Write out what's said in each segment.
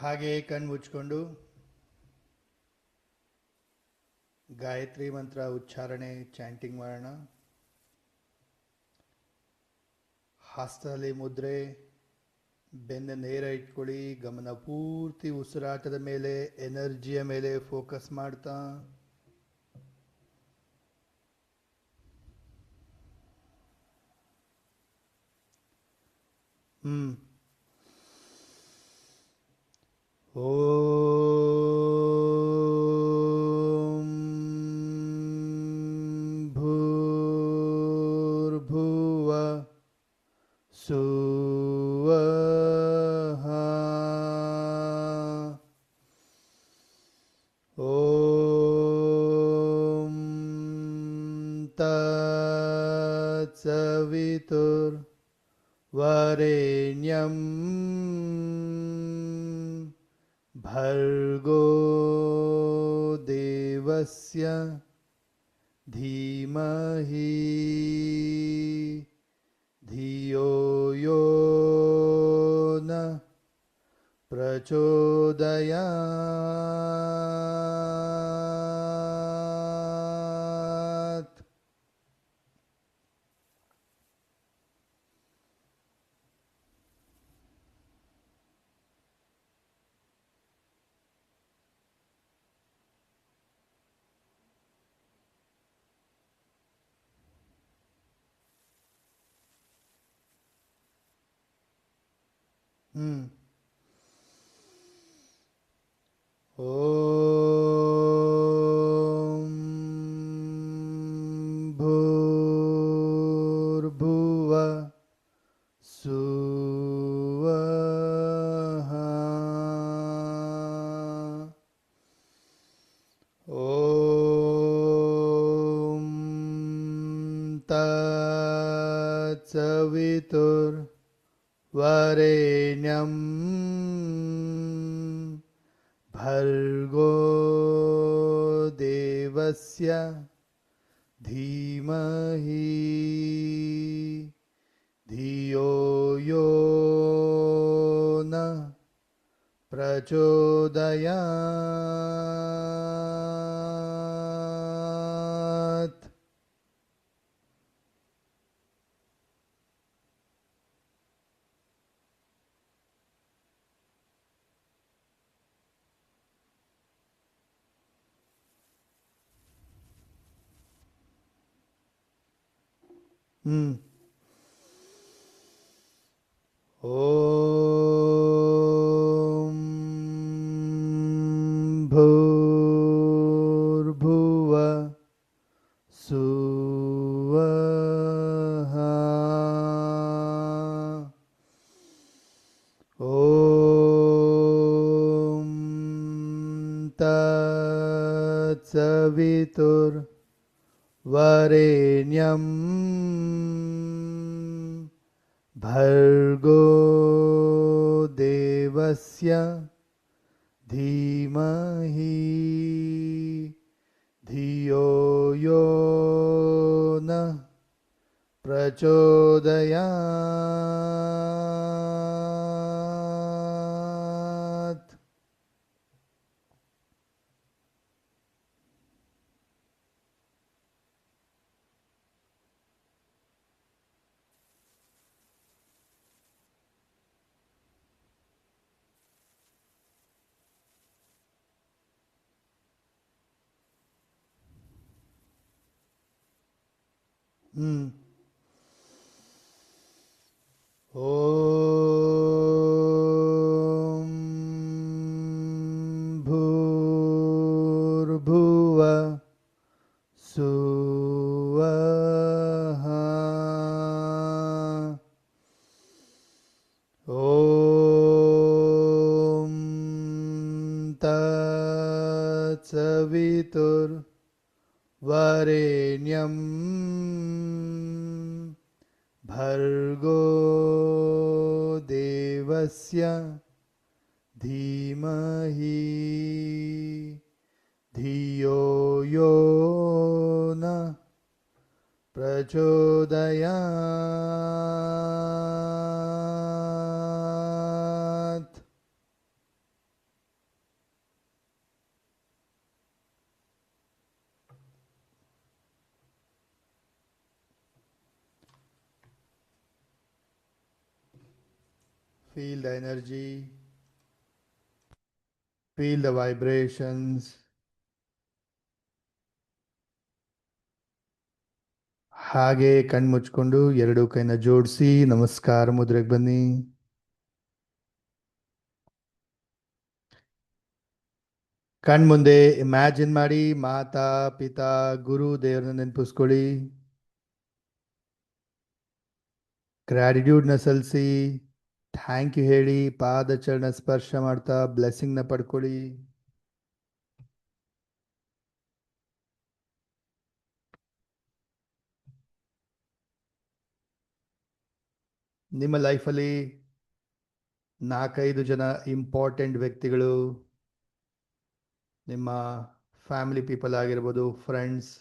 ಹಾಗೆ ಕಣ್ಣು ಮುಚ್ಕೊಂಡು ಗಾಯತ್ರಿ ಮಂತ್ರ ಉಚ್ಚಾರಣೆ ಚಾಂಟಿಂಗ್ ಮಾಡೋಣ. ಹಸ್ತದಲ್ಲಿ ಮುದ್ರೆ, ಬೆನ್ನ ನೇರ ಇಟ್ಕೊಳ್ಳಿ. ಗಮನ ಪೂರ್ತಿ ಉಸಿರಾಟದ ಮೇಲೆ, ಎನರ್ಜಿಯ ಮೇಲೆ ಫೋಕಸ್ ಮಾಡ್ತಾ ಓಂ ಭೂರ್ಭುವ ಸುವಃ ಓಂ ತತ್ಸವಿತುರ್ವರೆಣ್ಯಂ ಭರ್ಗೋ ದೇವಸ್ಯ ಧೀಮಹಿ ಧಿಯೋ ಯೋ ನ ಪ್ರಚೋದಯಾತ್. ಓಂ ಭೂರ್ಭುವ ಸುವಃ ಓಂ ತತ್ಸವಿತುರ್ವರೆಣ್ಯಂ ಭರ್ಗೋ ದೇವಸ್ಯ ಧೀಮಹಿ ಧಿಯೋ ಯೋ ನ ಪ್ರಚೋದಯಾತ್. ಓಂ ಭೂರ್ಭುವ ಸುವಃ ಓಂ ತತ್ಸವಿತುರ್ವರೆಣ್ಯಂ ಭರ್ಗೋ ದೇವಸ್ಯ ಧೀಮಹಿ ಧಿಯೋ ಯೋ ನ ಪ್ರಚೋದಯಾತ್. ಓಂ ಭೂರ್ಭುವ ಸುವಃ ಓಂ ತತ್ಸವಿತುರ್ವರೆಣ್ಯಂ ಭರ್ಗೋ ದೇವಸ್ಯ ಧೀಮಹಿ ಧಿಯೋ ಯೋ ನ ಪ್ರಚೋದಯಾತ್. Feel the energy. Feel the vibrations. ಹಾಗೆ ಕಣ್ಣು ಮುಚ್ಕೊಂಡು ಎರಡು ಕೈನ ಜೋಡಿಸಿ ನಮಸ್ಕಾರ ಮುದ್ರೆಗೆ ಬನ್ನಿ. ಕಣ್ ಮುಂದೆ ಇಮ್ಯಾಜಿನ್ ಮಾಡಿ ಮಾತಾ ಪಿತಾ ಗುರು ದೇವರನ್ನ ನೆನಪಿಸ್ಕೊಳ್ಳಿ. ಗ್ರ್ಯಾಟಿಟ್ಯೂಡ್ನ ಸಲ್ಲಿಸಿ ಥ್ಯಾಂಕ್ ಯು ಹೇಳಿ ಪಾದಚರಣ ಸ್ಪರ್ಶ ಮಾಡ್ತಾ ಬ್ಲೆಸ್ಸಿಂಗ್ನ ಪಡ್ಕೊಳ್ಳಿ. ನಿಮ್ಮ ಲೈಫಲ್ಲಿ 4-5 ಜನ ಇಂಪಾರ್ಟೆಂಟ್ ವ್ಯಕ್ತಿಗಳು, ನಿಮ್ಮ ಫ್ಯಾಮಿಲಿ ಪೀಪಲ್ ಆಗಿರ್ಬೋದು, friends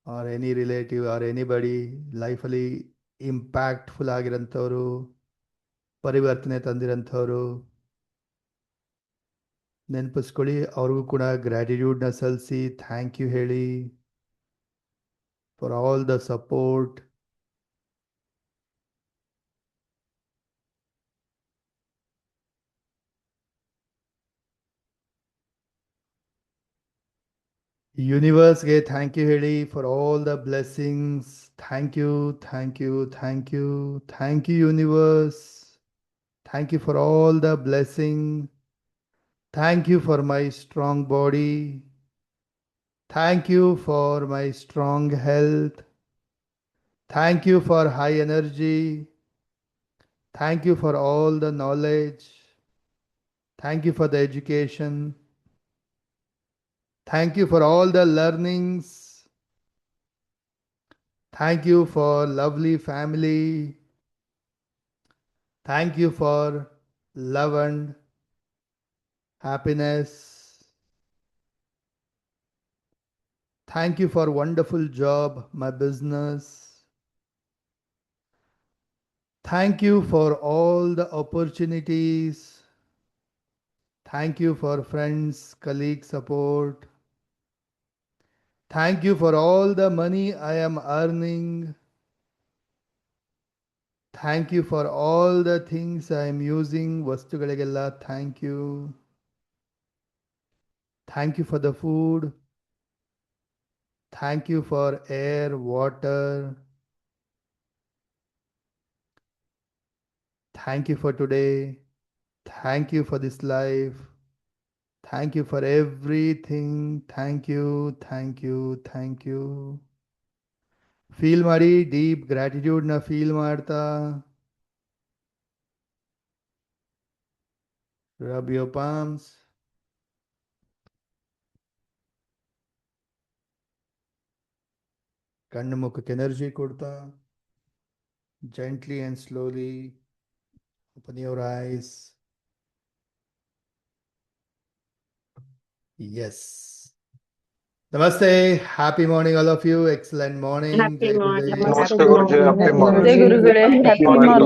or any relative or anybody ಲೈಫಲ್ಲಿ ಇಂಪ್ಯಾಕ್ಟ್ಫುಲ್ ಆಗಿರೋಂಥವ್ರು, ಪರಿವರ್ತನೆ ತಂದಿರೋಂಥವ್ರು ನೆನಪಿಸ್ಕೊಳ್ಳಿ. ಅವ್ರಿಗೂ ಕೂಡ ಗ್ರ್ಯಾಟಿಟ್ಯೂಡ್ನ ಸಲ್ಲಿಸಿ ಥ್ಯಾಂಕ್ ಯು ಹೇಳಿ ಫಾರ್ ಆಲ್ ದ ಸಪೋರ್ಟ್. ಯೂನಿವರ್ಸ್ಗೆ ಥ್ಯಾಂಕ್ ಯು ಹೇಳಿ for all the blessings. Thank you, thank you, thank you, thank you universe. Thank you for all the blessing. Thank you for my strong body. Thank you for my strong health. Thank you for high energy. Thank you for all the knowledge. Thank you for the education. Thank you for all the learnings. Thank you for lovely family. Thank you for love and happiness. Thank you for wonderful job, my business. Thank you for all the opportunities. Thank you for friends, colleague support. Thank you for all the money I am earning. Thank you for all the things I am using. ವಸ್ತುಗಳಿಗೆಲ್ಲ thank you. Thank you for the food. Thank you for air, water. Thank you for today. Thank you for this life. Thank you for everything. Thank you, thank you, thank you. Feel ಮಾಡಿ, deep ಗ್ರ್ಯಾಟಿಟ್ಯೂಡ್ನ feel ಮಾಡ್ತಾ rub your palms. ಕಣ್ಣು ಮುಖಕ್ಕೆ energy ಕೊಡ್ತಾ gently and slowly open your eyes. Yes. Namaste. Happy morning all of you. Excellent morning. Happy Jai morning. Gurudev. ನಮಸ್ತೆ Guruji, happy Namaste morning. Gurugule, happy morning.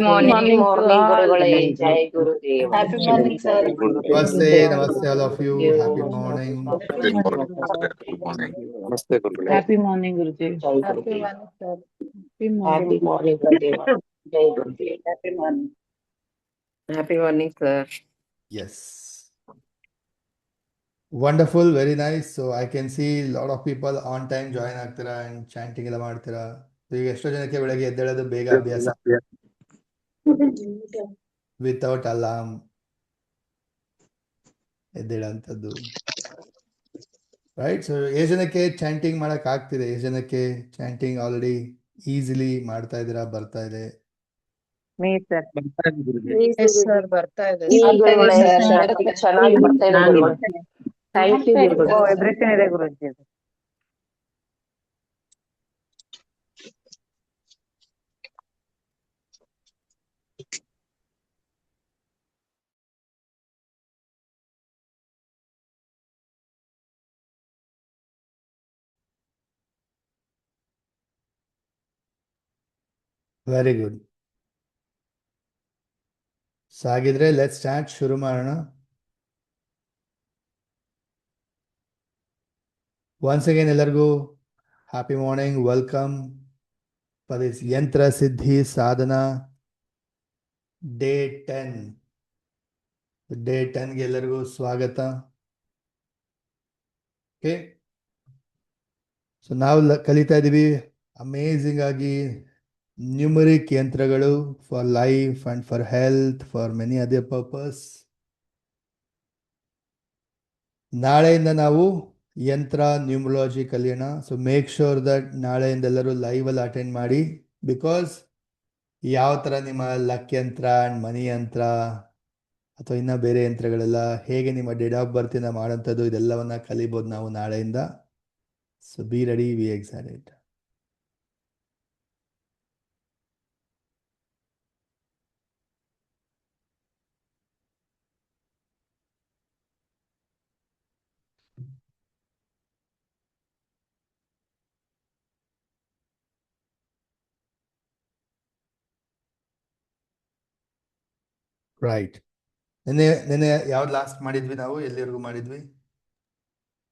Morning, Morning to all. Gurugule. Jai Gurudev. Happy morning, sir. Namaste. Namaste all of you. Happy morning. Happy morning. ನಮಸ್ತೆ ಗುರುಗಳೇ. Happy morning, Guruji. Jai Happy Gurudev. morning, sir. Happy Happy morning. morning, Gurudev. Jai Gurudev. Happy morning. Happy morning, sir. Yes. Wonderful, very nice. So I can see a lot of people on time join ಆಗ್ತೀರಾ and chanting ಎಲ್ಲ ಮಾಡ್ತೀರಾ. So ಈಗ ಎಷ್ಟೋ ಜನಕ್ಕೆ ಬೆಳಗ್ಗೆ ಎದ್ದೇಳೋದು ಬೇಗ ಅಭ್ಯಾಸ, without alarm ಎದ್ದೇಳಂಥದ್ದು, right? So ಎಷ್ಟು ಜನಕ್ಕೆ ಚಾಂಟಿಂಗ್ ಮಾಡಕ್ ಆಗ್ತಿದೆ? ಎಷ್ಟು ಜನಕ್ಕೆ ಚಾಂಟಿಂಗ್ ಆಲ್ರೆಡಿ ಈಸಿಲಿ ಮಾಡ್ತಾ ಇದ್ದೀರಾ, ಬರ್ತಾ ಇದೆ? Me, sir. Yes, Yes, sir. ಬರ್ತಾ ಇದೆ. ಈ ಗುರುಗಳೇ, Sir. ಚೆನ್ನಾಗಿ ಬರ್ತಾ ಇದೆ ಗುರುಗಳೇ. Thank you, ಗುರುಗಳೇ. Oh, everything ಇದೆ Guruji. Very good. ಸೊ ಹಾಗಿದ್ರೆ ಲೆಟ್ಸ್ ಸ್ಟಾರ್ಟ್, ಶುರು ಮಾಡೋಣ. ಒನ್ಸ್ ಅಗೇನ್ ಎಲ್ಲರಿಗೂ happy morning, welcome for this ಯಂತ್ರ ಸಿದ್ಧಿ ಸಾಧನಾ ಡೇ 10. ಡೇ 10ಗೆ ಎಲ್ಲರಿಗೂ ಸ್ವಾಗತ. ಓಕೆ, ಸೊ ನಾವು ಕಲಿತಾ ಇದ್ದೀವಿ ಅಮೇಝಿಂಗ್ ಆಗಿ ನ್ಯೂಮರಿಕ್ ಯಂತ್ರಗಳು for life and for health, for many other purpose. ನಾಳೆಯಿಂದ ನಾವು ಯಂತ್ರ ನ್ಯೂಮರಾಲಜಿ ಕಲಿಯೋಣ. ಸೊ ಮೇಕ್ ಶೋರ್ ದಟ್ ನಾಳೆಯಿಂದ ಎಲ್ಲರೂ ಲೈವಲ್ಲಿ ಅಟೆಂಡ್ ಮಾಡಿ, ಬಿಕಾಸ್ ಯಾವ ಥರ ನಿಮ್ಮ ಲಕ್ ಯಂತ್ರ ಆ್ಯಂಡ್ ಮನಿ ಯಂತ್ರ ಅಥವಾ ಇನ್ನು ಬೇರೆ ಯಂತ್ರಗಳೆಲ್ಲ ಹೇಗೆ ನಿಮ್ಮ ಡೇಟ್ ಆಫ್ ಬರ್ತಿಂದ ಮಾಡೋಂಥದ್ದು ಇದೆಲ್ಲವನ್ನ ಕಲಿಬೋದು ನಾವು ನಾಳೆಯಿಂದ. So be ready, we excited. Right. ನೆನ್ನೆ ಯಾವ್ದು ಲಾಸ್ಟ್ ಮಾಡಿದ್ವಿ ನಾವು? ಎಲ್ಲಿವರೆಗೂ ಮಾಡಿದ್ವಿ?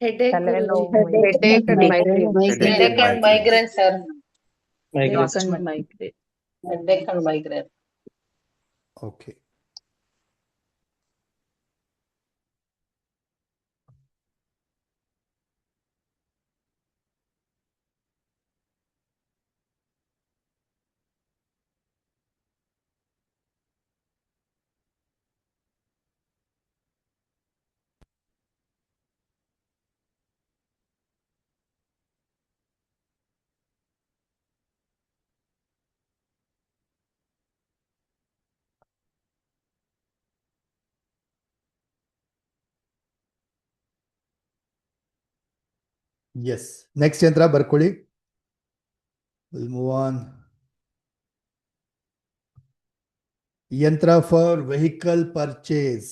Headache, ತಲೆನೋವು, Guruji. headache and migraine. Headache and migraine, sir. Headache and migraine. Headache and migraine. Okay. Yes, next ಯಂತ್ರ ಬರ್ಕೊಳ್ಳಿ. Will move on. Yantra for vehicle purchase,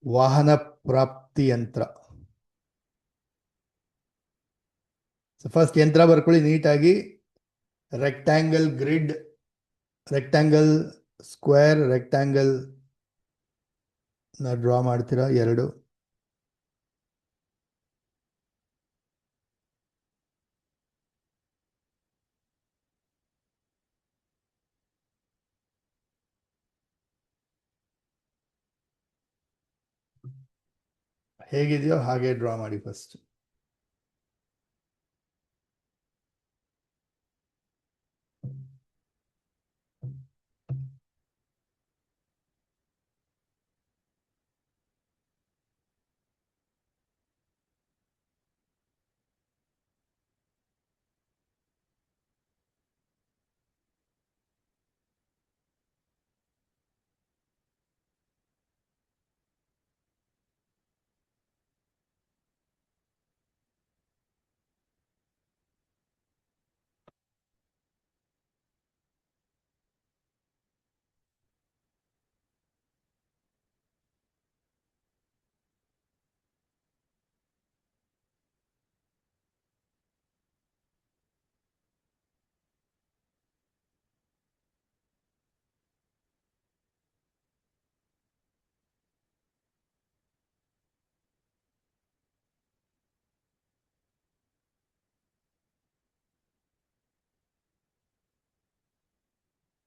ವಾಹನ ಪ್ರಾಪ್ತಿ ಯಂತ್ರ. ಸೊ ಫಸ್ಟ್ ಯಂತ್ರ ಬರ್ಕೊಳ್ಳಿ ನೀಟಾಗಿ. Rectangle grid, rectangle square, rectangle draw ಮಾಡ್ತೀರಾ ಎರಡು. ಹೇಗಿದೆಯೋ ಹಾಗೆ ಡ್ರಾ ಮಾಡಿ ಫಸ್ಟ್.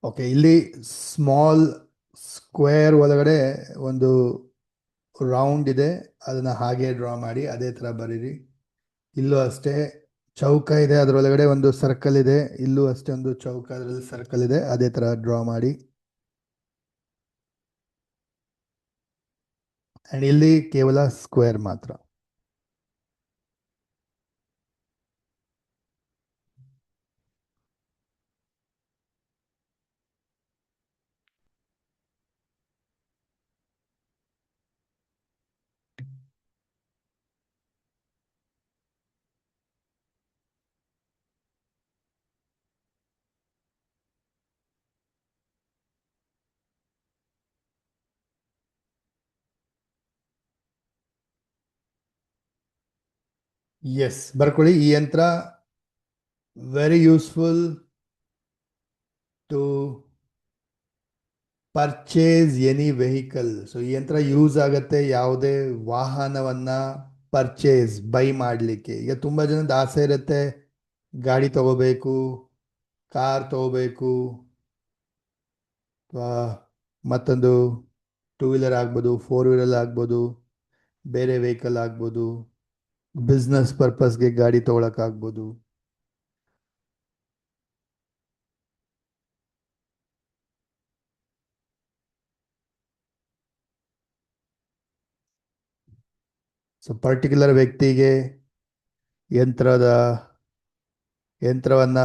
ಓಕೆ, ಇಲ್ಲಿ ಸ್ಮಾಲ್ ಸ್ಕ್ವೇರ್ ಒಳಗಡೆ ಒಂದು ರೌಂಡ್ ಇದೆ, ಅದನ್ನ ಹಾಗೆ ಡ್ರಾ ಮಾಡಿ. ಅದೇ ಥರ ಬರೀರಿ. ಇಲ್ಲೂ ಅಷ್ಟೇ ಚೌಕ ಇದೆ, ಅದರೊಳಗಡೆ ಒಂದು ಸರ್ಕಲ್ ಇದೆ. ಇಲ್ಲೂ ಅಷ್ಟೇ ಒಂದು ಚೌಕ, ಅದರಲ್ಲಿ ಸರ್ಕಲ್ ಇದೆ. ಅದೇ ಥರ ಡ್ರಾ ಮಾಡಿ. ಆ್ಯಂಡ್ ಇಲ್ಲಿ ಕೇವಲ ಸ್ಕ್ವೇರ್ ಮಾತ್ರ. ಎಸ್, ಬರ್ಕೊಳ್ಳಿ. ಈ ಯಂತ್ರ very useful to purchase any vehicle. So ಈ ಯಂತ್ರ ಯೂಸ್ ಆಗುತ್ತೆ ಯಾವುದೇ ವಾಹನವನ್ನ ಬೈ ಮಾಡಲಿಕ್ಕೆ. ಈಗ ತುಂಬ ಜನದ ಆಸೆ ಇರುತ್ತೆ, ಗಾಡಿ ತಗೋಬೇಕು, ಕಾರ್ ತಗೋಬೇಕು ಅಥವಾ ಮತ್ತೊಂದು 2 ವೀಲರ್ ಆಗ್ಬೋದು, 4 ವೀಲರ್ ಆಗ್ಬೋದು, ಬೇರೆ ವೆಹಿಕಲ್ ಆಗ್ಬೋದು, ಬಿಸ್ನೆಸ್ ಪರ್ಪಸ್ಗೆ ಗಾಡಿ ತಗೊಳಕ್ಕಾಗ್ಬೋದು. ಸೊ ಪರ್ಟಿಕ್ಯುಲರ್ ವ್ಯಕ್ತಿಗೆ ಯಂತ್ರವನ್ನ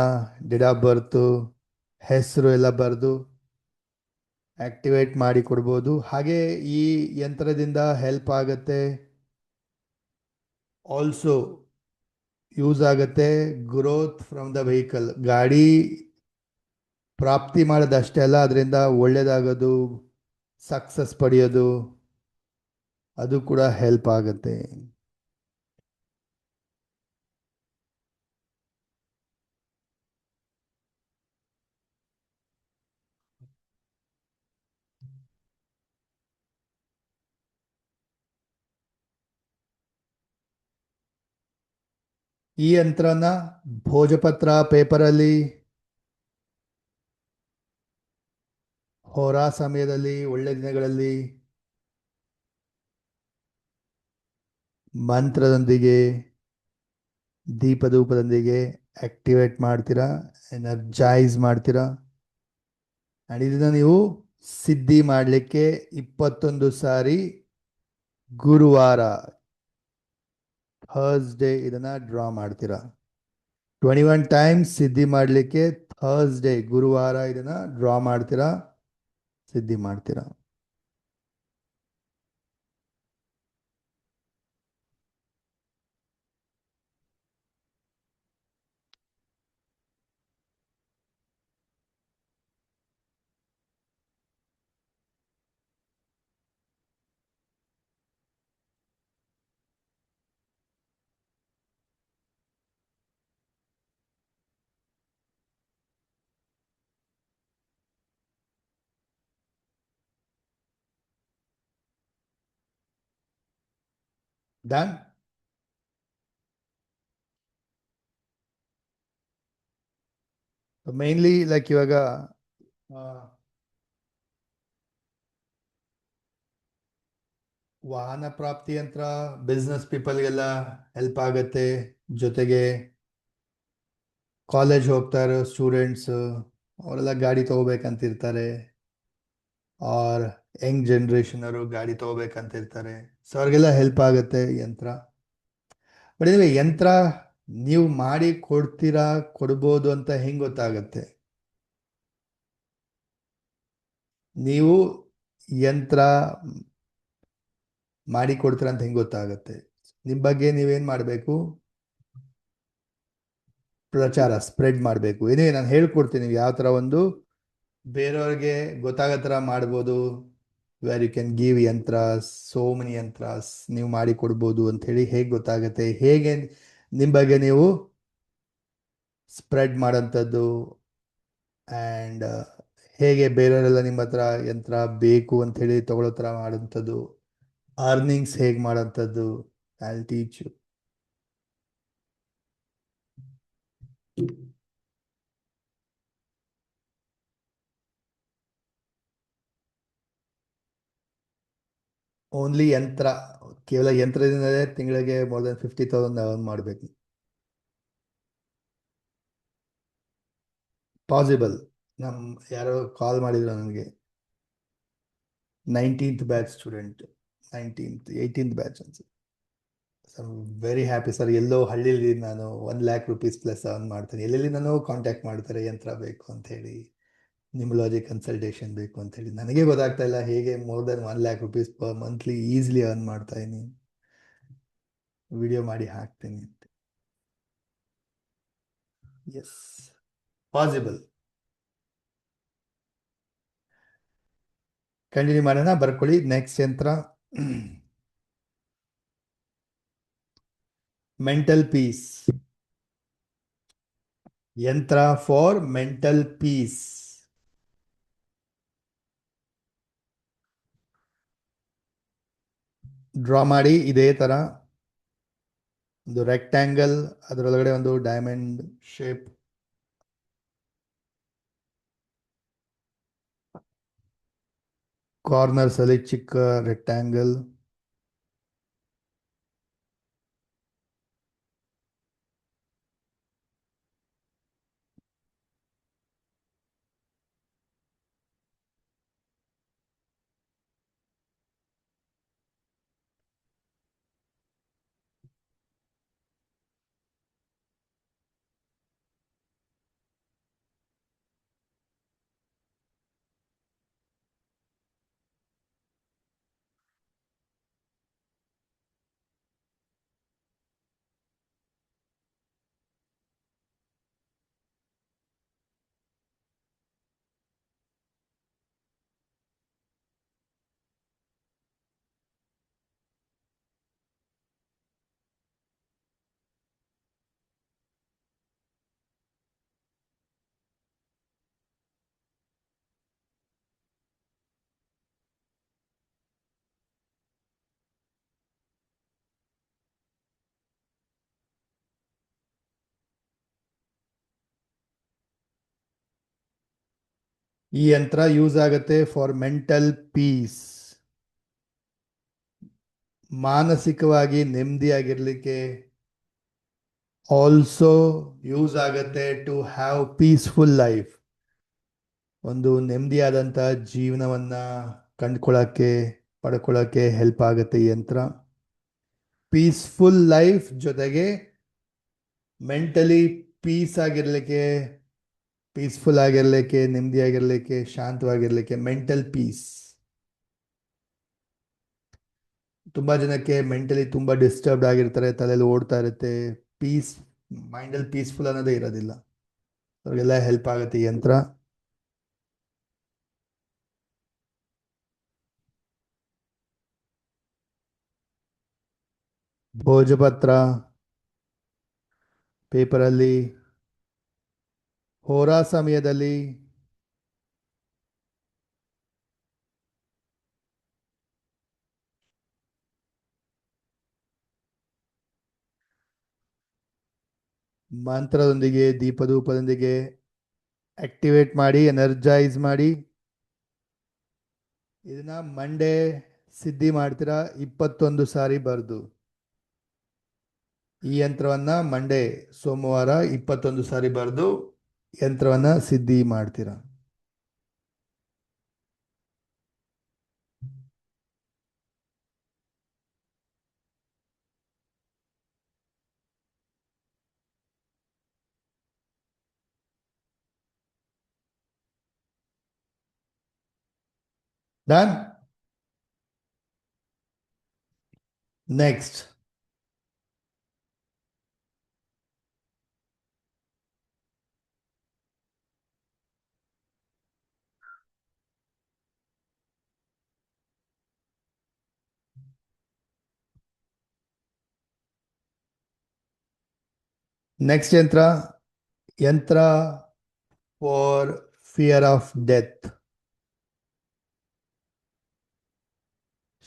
ಡೇಟ್ ಆಫ್ ಬರ್ತು, ಹೆಸರು ಎಲ್ಲ ಬರೆದು ಆಕ್ಟಿವೇಟ್ ಮಾಡಿ ಕೊಡ್ಬೋದು. ಹಾಗೆ ಈ ಯಂತ್ರದಿಂದ ಹೆಲ್ಪ್ ಆಗುತ್ತೆ, ಆಲ್ಸೋ ಯೂಸ್ ಆಗುತ್ತೆ ಗ್ರೋತ್ ಫ್ರಮ್ ದ ವೆಹಿಕಲ್. ಗಾಡಿ ಪ್ರಾಪ್ತಿ ಮಾಡೋದಷ್ಟೇ ಅಲ್ಲ, ಅದರಿಂದ ಒಳ್ಳೇದಾಗೋದು, ಸಕ್ಸಸ್ ಪಡೆಯೋದು, ಅದು ಕೂಡ ಹೆಲ್ಪ್ ಆಗುತ್ತೆ. ಈ ಯಂತ್ರನ ಭೋಜಪತ್ರ ಪೇಪರಲ್ಲಿ ಹೋರಾ ಸಮಯದಲ್ಲಿ, ಒಳ್ಳೆ ದಿನಗಳಲ್ಲಿ ಮಂತ್ರದೊಂದಿಗೆ, ದೀಪಧೂಪದೊಂದಿಗೆ ಆಕ್ಟಿವೇಟ್ ಮಾಡ್ತೀರಾ, ಎನರ್ಜೈಸ್ ಮಾಡ್ತೀರಾ. ಆ್ಯಂಡ್ ಇದನ್ನ ನೀವು ಸಿದ್ಧಿ ಮಾಡಲಿಕ್ಕೆ 21 ಸಾರಿ ಗುರುವಾರ ಥರ್ಸ್ಡೇ ಇದನ್ನ ಡ್ರಾ ಮಾಡ್ತೀರಾ. 21 ಟೈಮ್ಸ್ ಸಿದ್ಧಿ ಮಾಡಲಿಕ್ಕೆ ಥರ್ಸ್ಡೇ ಗುರುವಾರ ಇದನ್ನ ಡ್ರಾ ಮಾಡ್ತೀರಾ, ಸಿದ್ಧಿ ಮಾಡ್ತೀರಾ. ಡನ್. ಮೇನ್ಲಿ ಲೈಕ್ ಇವಾಗ ವಾಹನ ಪ್ರಾಪ್ತಿ ಯಂತ್ರ ಬಿಸ್ನೆಸ್ ಪೀಪಲ್ಗೆಲ್ಲ ಹೆಲ್ಪ್ ಆಗುತ್ತೆ. ಜೊತೆಗೆ ಕಾಲೇಜ್ ಹೋಗ್ತಾ ಇರೋ ಸ್ಟೂಡೆಂಟ್ಸ್ ಅವರೆಲ್ಲ ಗಾಡಿ ತಗೋಬೇಕಂತಿರ್ತಾರೆ, ಆರ್ ಯಂಗ್ ಜನ್ರೇಷನ್ ಅವರು ಗಾಡಿ ತಗೋಬೇಕಂತಿರ್ತಾರೆ. ಸೊ ಅವ್ರಿಗೆಲ್ಲ ಹೆಲ್ಪ್ ಆಗುತ್ತೆ ಯಂತ್ರ. ಬಟ್ ಇದ್ರೆ ಯಂತ್ರ ನೀವು ಮಾಡಿ ಕೊಡ್ತೀರಾ, ಕೊಡ್ಬೋದು ಅಂತ ಹೆಂಗ್ ಗೊತ್ತಾಗತ್ತೆ? ನೀವು ಯಂತ್ರ ಮಾಡಿ ಕೊಡ್ತೀರಾ ಅಂತ ಹೆಂಗ್ ಗೊತ್ತಾಗತ್ತೆ? ನಿಮ್ಮ ಬಗ್ಗೆ ನೀವೇನ್ ಮಾಡಬೇಕು? ಪ್ರಚಾರ, ಸ್ಪ್ರೆಡ್ ಮಾಡಬೇಕು. ಏನೇ ನಾನು ಹೇಳ್ಕೊಡ್ತೀನಿ ಯಾವ ಥರ ಒಂದು ಬೇರೆಯವ್ರಿಗೆ ಗೊತ್ತಾಗೋ ಥರ ಮಾಡ್ಬೋದು. Where you can give yantras, so many yantras ನೀವು ಮಾಡಿ ಕೊಡ್ಬೋದು ಅಂತ ಹೇಳಿ ಹೇಗೆ ಗೊತ್ತಾಗುತ್ತೆ, ಹೇಗೆ ನಿಮ್ಮ ಬಗ್ಗೆ ನೀವು ಸ್ಪ್ರೆಡ್ ಮಾಡೋಂಥದ್ದು, ಆ್ಯಂಡ್ ಹೇಗೆ ಬೇರೆಯವರೆಲ್ಲ ನಿಮ್ಮ ಹತ್ರ ಯಂತ್ರ ಬೇಕು ಅಂತ ಹೇಳಿ ತಗೊಳ್ಳೋ ಥರ ಮಾಡೋಂಥದ್ದು, ಅರ್ನಿಂಗ್ಸ್ ಹೇಗೆ ಮಾಡೋಂಥದ್ದು, I will teach you. Only yantra, ಕೇವಲ ಯಂತ್ರದಿಂದಲೇ ತಿಂಗಳಿಗೆ ಮೋರ್ ದೆನ್ 50,000 ಅರ್ನ್ ಮಾಡಬೇಕು. ಪಾಸಿಬಲ್. ಯಾರೋ ಕಾಲ್ ಮಾಡಿದ್ರು ನನಗೆ, 19th batch student, 18th batch ಅನ್ಸುತ್ತೆ. Sir very happy sir. ಎಲ್ಲೋ ಹಳ್ಳಿಲಿ ನಾನು 1,00,000 ರೂಪೀಸ್ ಪ್ಲಸ್ ಅರ್ನ್ ಮಾಡ್ತೀನಿ. ಎಲ್ಲೆಲ್ಲಿ ನಾನು ಕಾಂಟ್ಯಾಕ್ಟ್ ಮಾಡ್ತಾರೆ ಯಂತ್ರ ಬೇಕು ಅಂತ ಹೇಳಿ, ನಿಮ್ಲಾಜಿ ಕನ್ಸಲ್ಟೇಷನ್ ಬೇಕು ಅಂತ ಹೇಳಿ. ನನಗೆ ಗೊತ್ತಾಗ್ತಾ ಇಲ್ಲ ಹೇಗೆ more than 1,00,000 rupees per monthly easily earn ಮಾಡ್ತಾ ಇದೀನಿ. ವಿಡಿಯೋ ಮಾಡಿ ಹಾಕ್ತೀನಿ ಅಂತ. S, possible. ಕಂಟಿನ್ಯೂ ಮಾಡೋಣ, ಬರ್ಕೊಳ್ಳಿ. ನೆಕ್ಸ್ಟ್ ಯಂತ್ರ ಮೆಂಟಲ್ ಪೀಸ್. ಯಂತ್ರ ಫಾರ್ ಮೆಂಟಲ್ ಪೀಸ್. ಡ್ರಾ ಮಾಡಿ ಇದೇ ತರ ಒಂದು ರೆಕ್ಟ್ಯಾಂಗಲ್, ಅದರೊಳಗಡೆ ಒಂದು ಡೈಮಂಡ್ ಶೇಪ್, ಕಾರ್ನರ್ಸ್ ಅಲ್ಲಿ ಚಿಕ್ಕ ರೆಕ್ಟ್ಯಾಂಗಲ್. ಈ ಯಂತ್ರ ಯೂಸ್ ಆಗುತ್ತೆ ಫಾರ್ ಮೆಂಟಲ್ ಪೀಸ್, ಮಾನಸಿಕವಾಗಿ ನೆಮ್ಮದಿಯಾಗಿರ್ಲಿಕ್ಕೆ. ಆಲ್ಸೋ ಯೂಸ್ ಆಗುತ್ತೆ ಟು ಹ್ಯಾವ್ ಪೀಸ್ಫುಲ್ ಲೈಫ್, ಒಂದು ನೆಮ್ಮದಿಯಾದಂಥ ಜೀವನವನ್ನ ಕಂಡ್ಕೊಳ್ಳೋಕ್ಕೆ ಪಡ್ಕೊಳ್ಳೋಕ್ಕೆ ಹೆಲ್ಪ್ ಆಗುತ್ತೆ ಈ ಯಂತ್ರ. ಪೀಸ್ಫುಲ್ ಲೈಫ್ ಜೊತೆಗೆ ಮೆಂಟಲಿ ಪೀಸ್ಫುಲ್ ಆಗಿರ್ಲಿಕ್ಕೆ, ನೆಮ್ಮದಿಯಾಗಿರ್ಲಿಕ್ಕೆ, ಶಾಂತವಾಗಿರ್ಲಿಕ್ಕೆ, ಮೆಂಟಲ್ ಪೀಸ್. ತುಂಬಾ ಜನಕ್ಕೆ ಮೆಂಟಲಿ ತುಂಬಾ ಡಿಸ್ಟರ್ಬ್ಡ್ ಆಗಿರ್ತಾರೆ, ತಲೆಯಲ್ಲಿ ಓಡ್ತಾ ಇರುತ್ತೆ, ಪೀಸ್ ಮೈಂಡಲ್ಲಿ ಪೀಸ್ಫುಲ್ ಅನ್ನೋದೇ ಇರೋದಿಲ್ಲ. ಅವ್ರಿಗೆಲ್ಲ ಹೆಲ್ಪ್ ಆಗುತ್ತೆ ಈ ಯಂತ್ರ. ಭೋಜಪತ್ರ ಪೇಪರಲ್ಲಿ, ಹೋರಾ ಸಮಯದಲ್ಲಿ, ಮಂತ್ರದೊಂದಿಗೆ, ದೀಪಧೂಪದೊಂದಿಗೆ ಆಕ್ಟಿವೇಟ್ ಮಾಡಿ, ಎನರ್ಜೈಸ್ ಮಾಡಿ. ಇದನ್ನ ಮಂಡೇ ಸಿದ್ಧಿ ಮಾಡ್ತೀರಾ 21 ಸಾರಿ ಬರೆದು. ಈ ಯಂತ್ರವನ್ನ ಮಂಡೇ ಸೋಮವಾರ 21 ಸಾರಿ ಬರೆದು ಯಂತ್ರವನ್ನ ಸಿದ್ಧಿ ಮಾಡ್ತೀರಾ. Done. Next yantra for fear of death,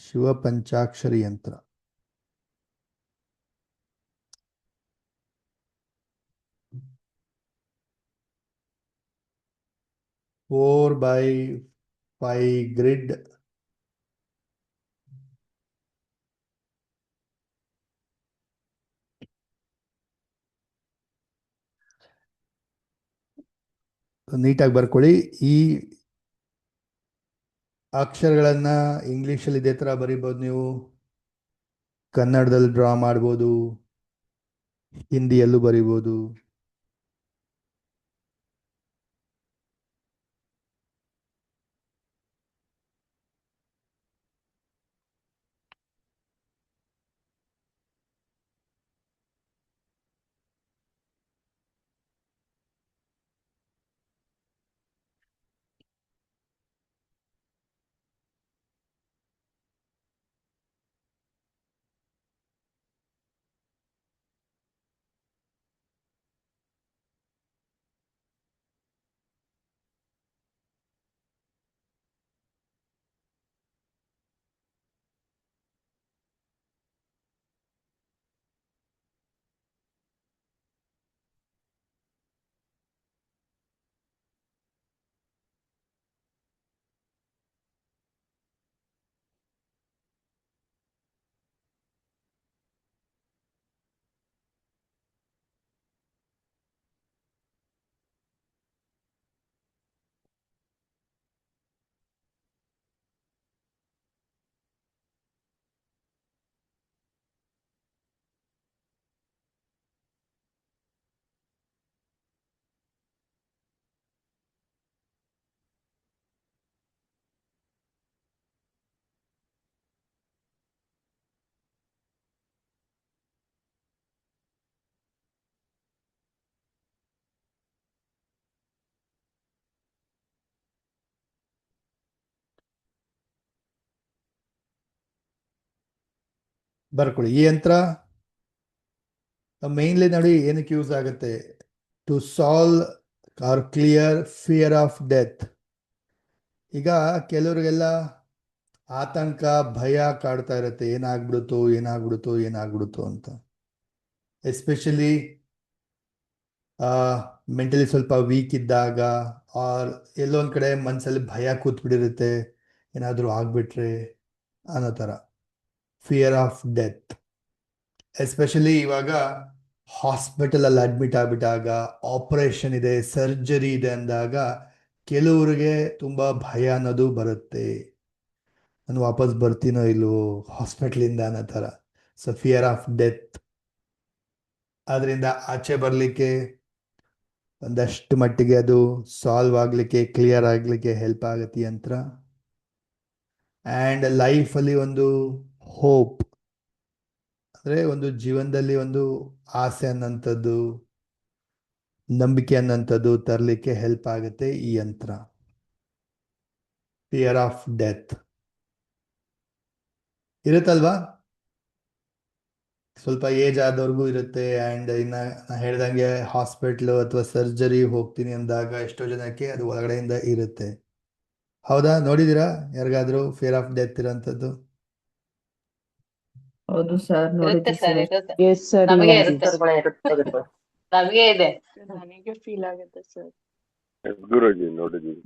Shiva Panchakshari yantra. Four by 5 grid, ನೀಟಾಗಿ ಬರ್ಕೊಳ್ಳಿ. ಈ ಅಕ್ಷರಗಳನ್ನ ಇಂಗ್ಲಿಷಲ್ಲಿ ಇದೇ ತರ ಬರಿಬೋದು, ನೀವು ಕನ್ನಡದಲ್ಲಿ ಡ್ರಾ ಮಾಡ್ಬೋದು, ಹಿಂದಿಯಲ್ಲೂ ಬರಿಬೋದು. ಬರ್ಕೊಳ್ಳಿ. ಈ ಯಂತ್ರ ಮೇನ್ಲಿ ನೋಡಿ ಏನಕ್ಕೆ ಯೂಸ್ ಆಗುತ್ತೆ, to solve or clear fear of death. ಈಗ ಕೆಲವರಿಗೆಲ್ಲ ಆತಂಕ, ಭಯ ಕಾಡ್ತಾ ಇರುತ್ತೆ, ಏನಾಗ್ಬಿಡುತ್ತೋ ಅಂತ. ಎಸ್ಪೆಷಲಿ ಮೆಂಟಲಿ ಸ್ವಲ್ಪ ವೀಕ್ ಇದ್ದಾಗ, ಆರ್ ಎಲ್ಲೋ ಒಂದು ಕಡೆ ಮನಸ್ಸಲ್ಲಿ ಭಯ ಕೂತ್ಬಿಟ್ಟಿರುತ್ತೆ, ಏನಾದರೂ ಆಗ್ಬಿಟ್ರೆ ಅನ್ನೋ ಥರ, ಫಿಯರ್ ಆಫ್ ಡೆತ್. ಎಸ್ಪೆಷಲಿ ಇವಾಗ ಹಾಸ್ಪಿಟಲಲ್ಲಿ ಅಡ್ಮಿಟ್ ಆಗಿಬಿಟ್ಟಾಗ, ಆಪರೇಷನ್ ಇದೆ, ಸರ್ಜರಿ ಇದೆ ಅಂದಾಗ ಕೆಲವರಿಗೆ ತುಂಬ ಭಯ ಅನ್ನೋದು ಬರುತ್ತೆ. ನಾನು ವಾಪಸ್ ಬರ್ತೀನೋ ಇಲ್ವೋ ಹಾಸ್ಪಿಟ್ಲಿಂದ ಅನ್ನೋ ಥರ. So fear of death. ಅದರಿಂದ ಆಚೆ ಬರಲಿಕ್ಕೆ ಒಂದಷ್ಟು ಮಟ್ಟಿಗೆ ಅದು ಸಾಲ್ವ್ ಆಗಲಿಕ್ಕೆ, ಕ್ಲಿಯರ್ ಆಗಲಿಕ್ಕೆ ಹೆಲ್ಪ್ ಆಗುತ್ತೆ ಯಂತ್ರ. ಆ್ಯಂಡ್ ಲೈಫಲ್ಲಿ ಒಂದು ಹೋಪ್, ಅಂದರೆ ಒಂದು ಜೀವನದಲ್ಲಿ ಒಂದು ಆಸೆ ಅನ್ನೋಂಥದ್ದು, ನಂಬಿಕೆ ಅನ್ನೋಂಥದ್ದು ತರಲಿಕ್ಕೆ ಹೆಲ್ಪ್ ಆಗುತ್ತೆ ಈ ಯಂತ್ರ. ಫಿಯರ್ ಆಫ್ ಡೆತ್ ಇರುತ್ತಲ್ವಾ, ಸ್ವಲ್ಪ ಏಜ್ ಆದವ್ರಿಗೂ ಇರುತ್ತೆ. ಆ್ಯಂಡ್ ಇನ್ನು ನಾ ಹೇಳ್ದಂಗೆ ಹಾಸ್ಪಿಟ್ಲು ಅಥವಾ ಸರ್ಜರಿ ಹೋಗ್ತೀನಿ ಅಂದಾಗ ಎಷ್ಟೋ ಜನಕ್ಕೆ ಅದು ಒಳಗಡೆಯಿಂದ ಇರುತ್ತೆ. ಹೌದಾ? ನೋಡಿದ್ದೀರಾ ಯಾರಿಗಾದ್ರೂ ಫಿಯರ್ ಆಫ್ ಡೆತ್ ಇರೋಂಥದ್ದು? ಹೌದು ಸರ್, ಇರುತ್ತೆ ನೋಡಿದ್ವಿ ಸರ್, ಸರ್. ಇರುತ್ತೆ. ಎಸ್ ಸರ್, ನಮಗೆ ನೋಡಿದ್ವಿ. ಇರುತ್ತೆ. ನಮಗೆ ಇದೆ. ನನಗೆ ಫೀಲ್ ಆಗುತ್ತೆ ಸರ್. ಗುರುಜಿ ನೋಡಿದ್ದೀವಿ.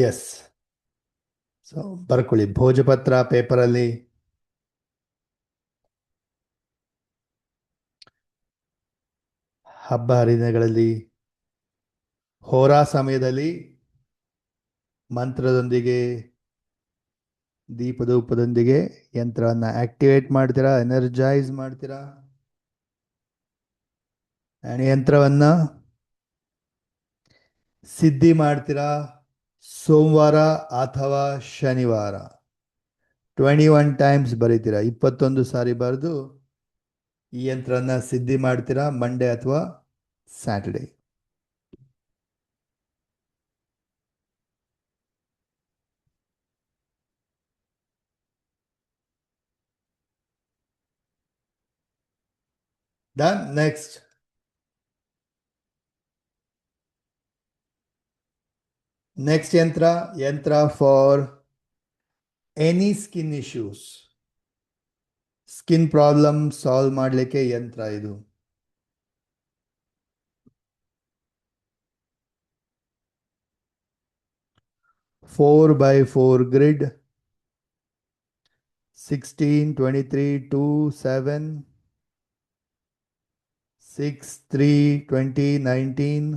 ಎಸ್. ಸೊ ಬರ್ಕೊಳ್ಳಿ, ಭೋಜಪತ್ರ ಪೇಪರಲ್ಲಿ ಹಬ್ಬ ಹರಿದಿನಗಳಲ್ಲಿ ಹೋರಾ ಸಮಯದಲ್ಲಿ ಮಂತ್ರದೊಂದಿಗೆ, ದೀಪಧೂಪದೊಂದಿಗೆ ಯಂತ್ರವನ್ನು ಆಕ್ಟಿವೇಟ್ ಮಾಡ್ತೀರಾ, ಎನರ್ಜೈಸ್ ಮಾಡ್ತೀರಾ. ಆ್ಯಂಡ್ ಯಂತ್ರವನ್ನು ಸಿದ್ಧಿ ಮಾಡ್ತೀರಾ ಸೋಮವಾರ ಅಥವಾ ಶನಿವಾರ 21 ಟೈಮ್ಸ್ ಬರೀತೀರಾ. 21 ಸಾರಿ ಬರೆದು ಈ ಯಂತ್ರನ ಸಿದ್ಧಿ ಮಾಡ್ತೀರಾ ಮಂಡೇ ಅಥವಾ Saturday. Done. Next yantra for any skin issues, skin problem solve ಮಾಡಲಿಕ್ಕೆ ಯಂತ್ರ ಇದು. Four by 4 grid, 16, 23, 2, 7, 6, 3, 20, 19,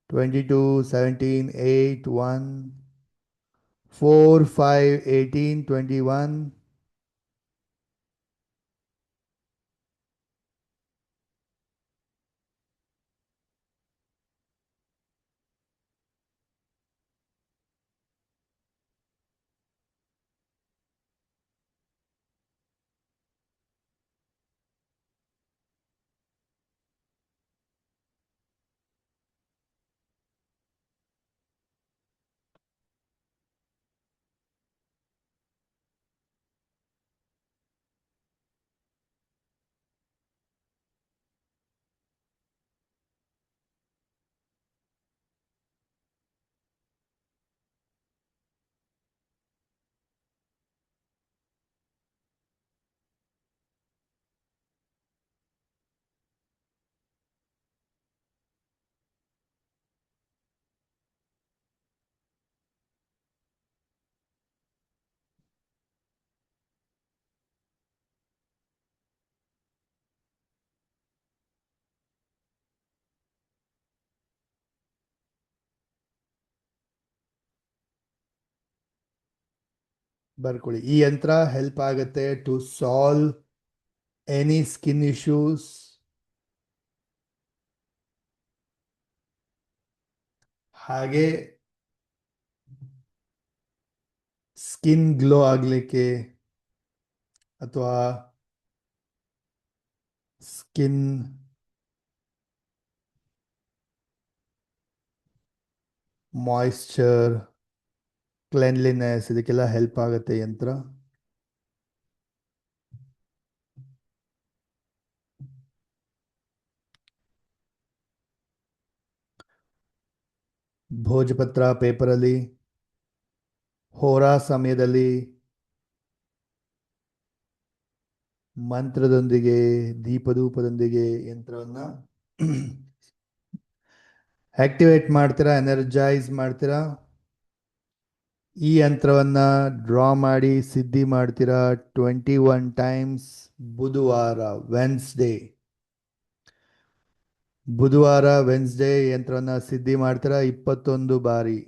22, 17, 8, 1, 4, 5, 18, 21. ಬರ್ಕೊಳ್ಳಿ, ಈ ಯಂತ್ರ ಹೆಲ್ಪ್ ಆಗುತ್ತೆ to solve any skin issues. ಹಾಗೆ ಸ್ಕಿನ್ ಗ್ಲೋ ಆಗಲಿಕ್ಕೆ ಅಥವಾ ಸ್ಕಿನ್ ಮಾಯಿಶ್ಚರ್, ಕ್ಲೆನ್ಲಿನೆಸ್ ಇದಕ್ಕೆಲ್ಲ ಹೆಲ್ಪ್ ಆಗುತ್ತೆ ಯಂತ್ರ. ಭೋಜಪತ್ರ ಪೇಪರಲ್ಲಿ ಹೋರಾ ಸಮಯದಲ್ಲಿ ಮಂತ್ರದೊಂದಿಗೆ ದೀಪಧೂಪದೊಂದಿಗೆ ಯಂತ್ರವನ್ನ ಆಕ್ಟಿವೇಟ್ ಮಾಡ್ತೀರಾ, ಎನರ್ಜೈಸ್ ಮಾಡ್ತೀರಾ. ಈ ಯಂತ್ರವನ್ನ ಡ್ರಾ ಮಾಡಿ ಸಿದ್ಧಿ ಮಾಡ್ತೀರಾ 21 ಟೈಮ್ಸ್ ಬುಧವಾರ ವೆನ್ಸ್ಡೇ ಯಂತ್ರವನ್ನ ಸಿದ್ಧಿ ಮಾಡ್ತೀರಾ 21 ಬಾರಿ.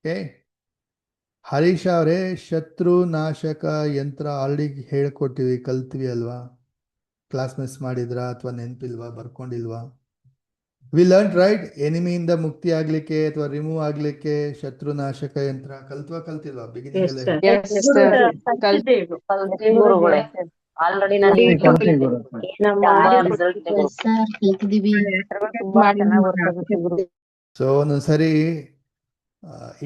ಓಕೆ, ಹರೀಶ್ ಅವರೇ, ಶತ್ರು ನಾಶಕ ಯಂತ್ರ ಆಲ್ರೆಡಿ ಹೇಳ್ಕೊಟ್ಟಿವಿ, ಕಲ್ತ್ವಿ ಅಲ್ವಾ? ಕ್ಲಾಸ್ ಮಿಸ್ ಮಾಡಿದ್ರಾ ಅಥವಾ ನೆನಪಿಲ್ವಾ, ಬರ್ಕೊಂಡಿಲ್ವಾ? ವಿ ಲರ್ನ್ ರೈಟ್, ಎನಿಮಿಯಿಂದ ಮುಕ್ತಿ ಆಗ್ಲಿಕ್ಕೆ ಅಥವಾ ರಿಮೂವ್ ಆಗ್ಲಿಕ್ಕೆ ಶತ್ರು ನಾಶಕ ಯಂತ್ರ ಕಲ್ತಿಲ್ವಾ ಬಿಗಿನಿಂಗ್ Yes, ಅಲ್ಲೇ? sir. Yes, sir. ಕಲ್ತಿದ್ದೇವೆ. ಗುರುಗಳೇ ಆಲ್ರೆಡಿ ನಾನು ರಿಸಲ್ಟ್ ತುಂಬಾ ಚೆನ್ನಾಗಿ ವರ್ಕ್ ಆಗುತ್ತೆ ಗುರು. ಸೊ ಒಂದೊಂದ್ಸರಿ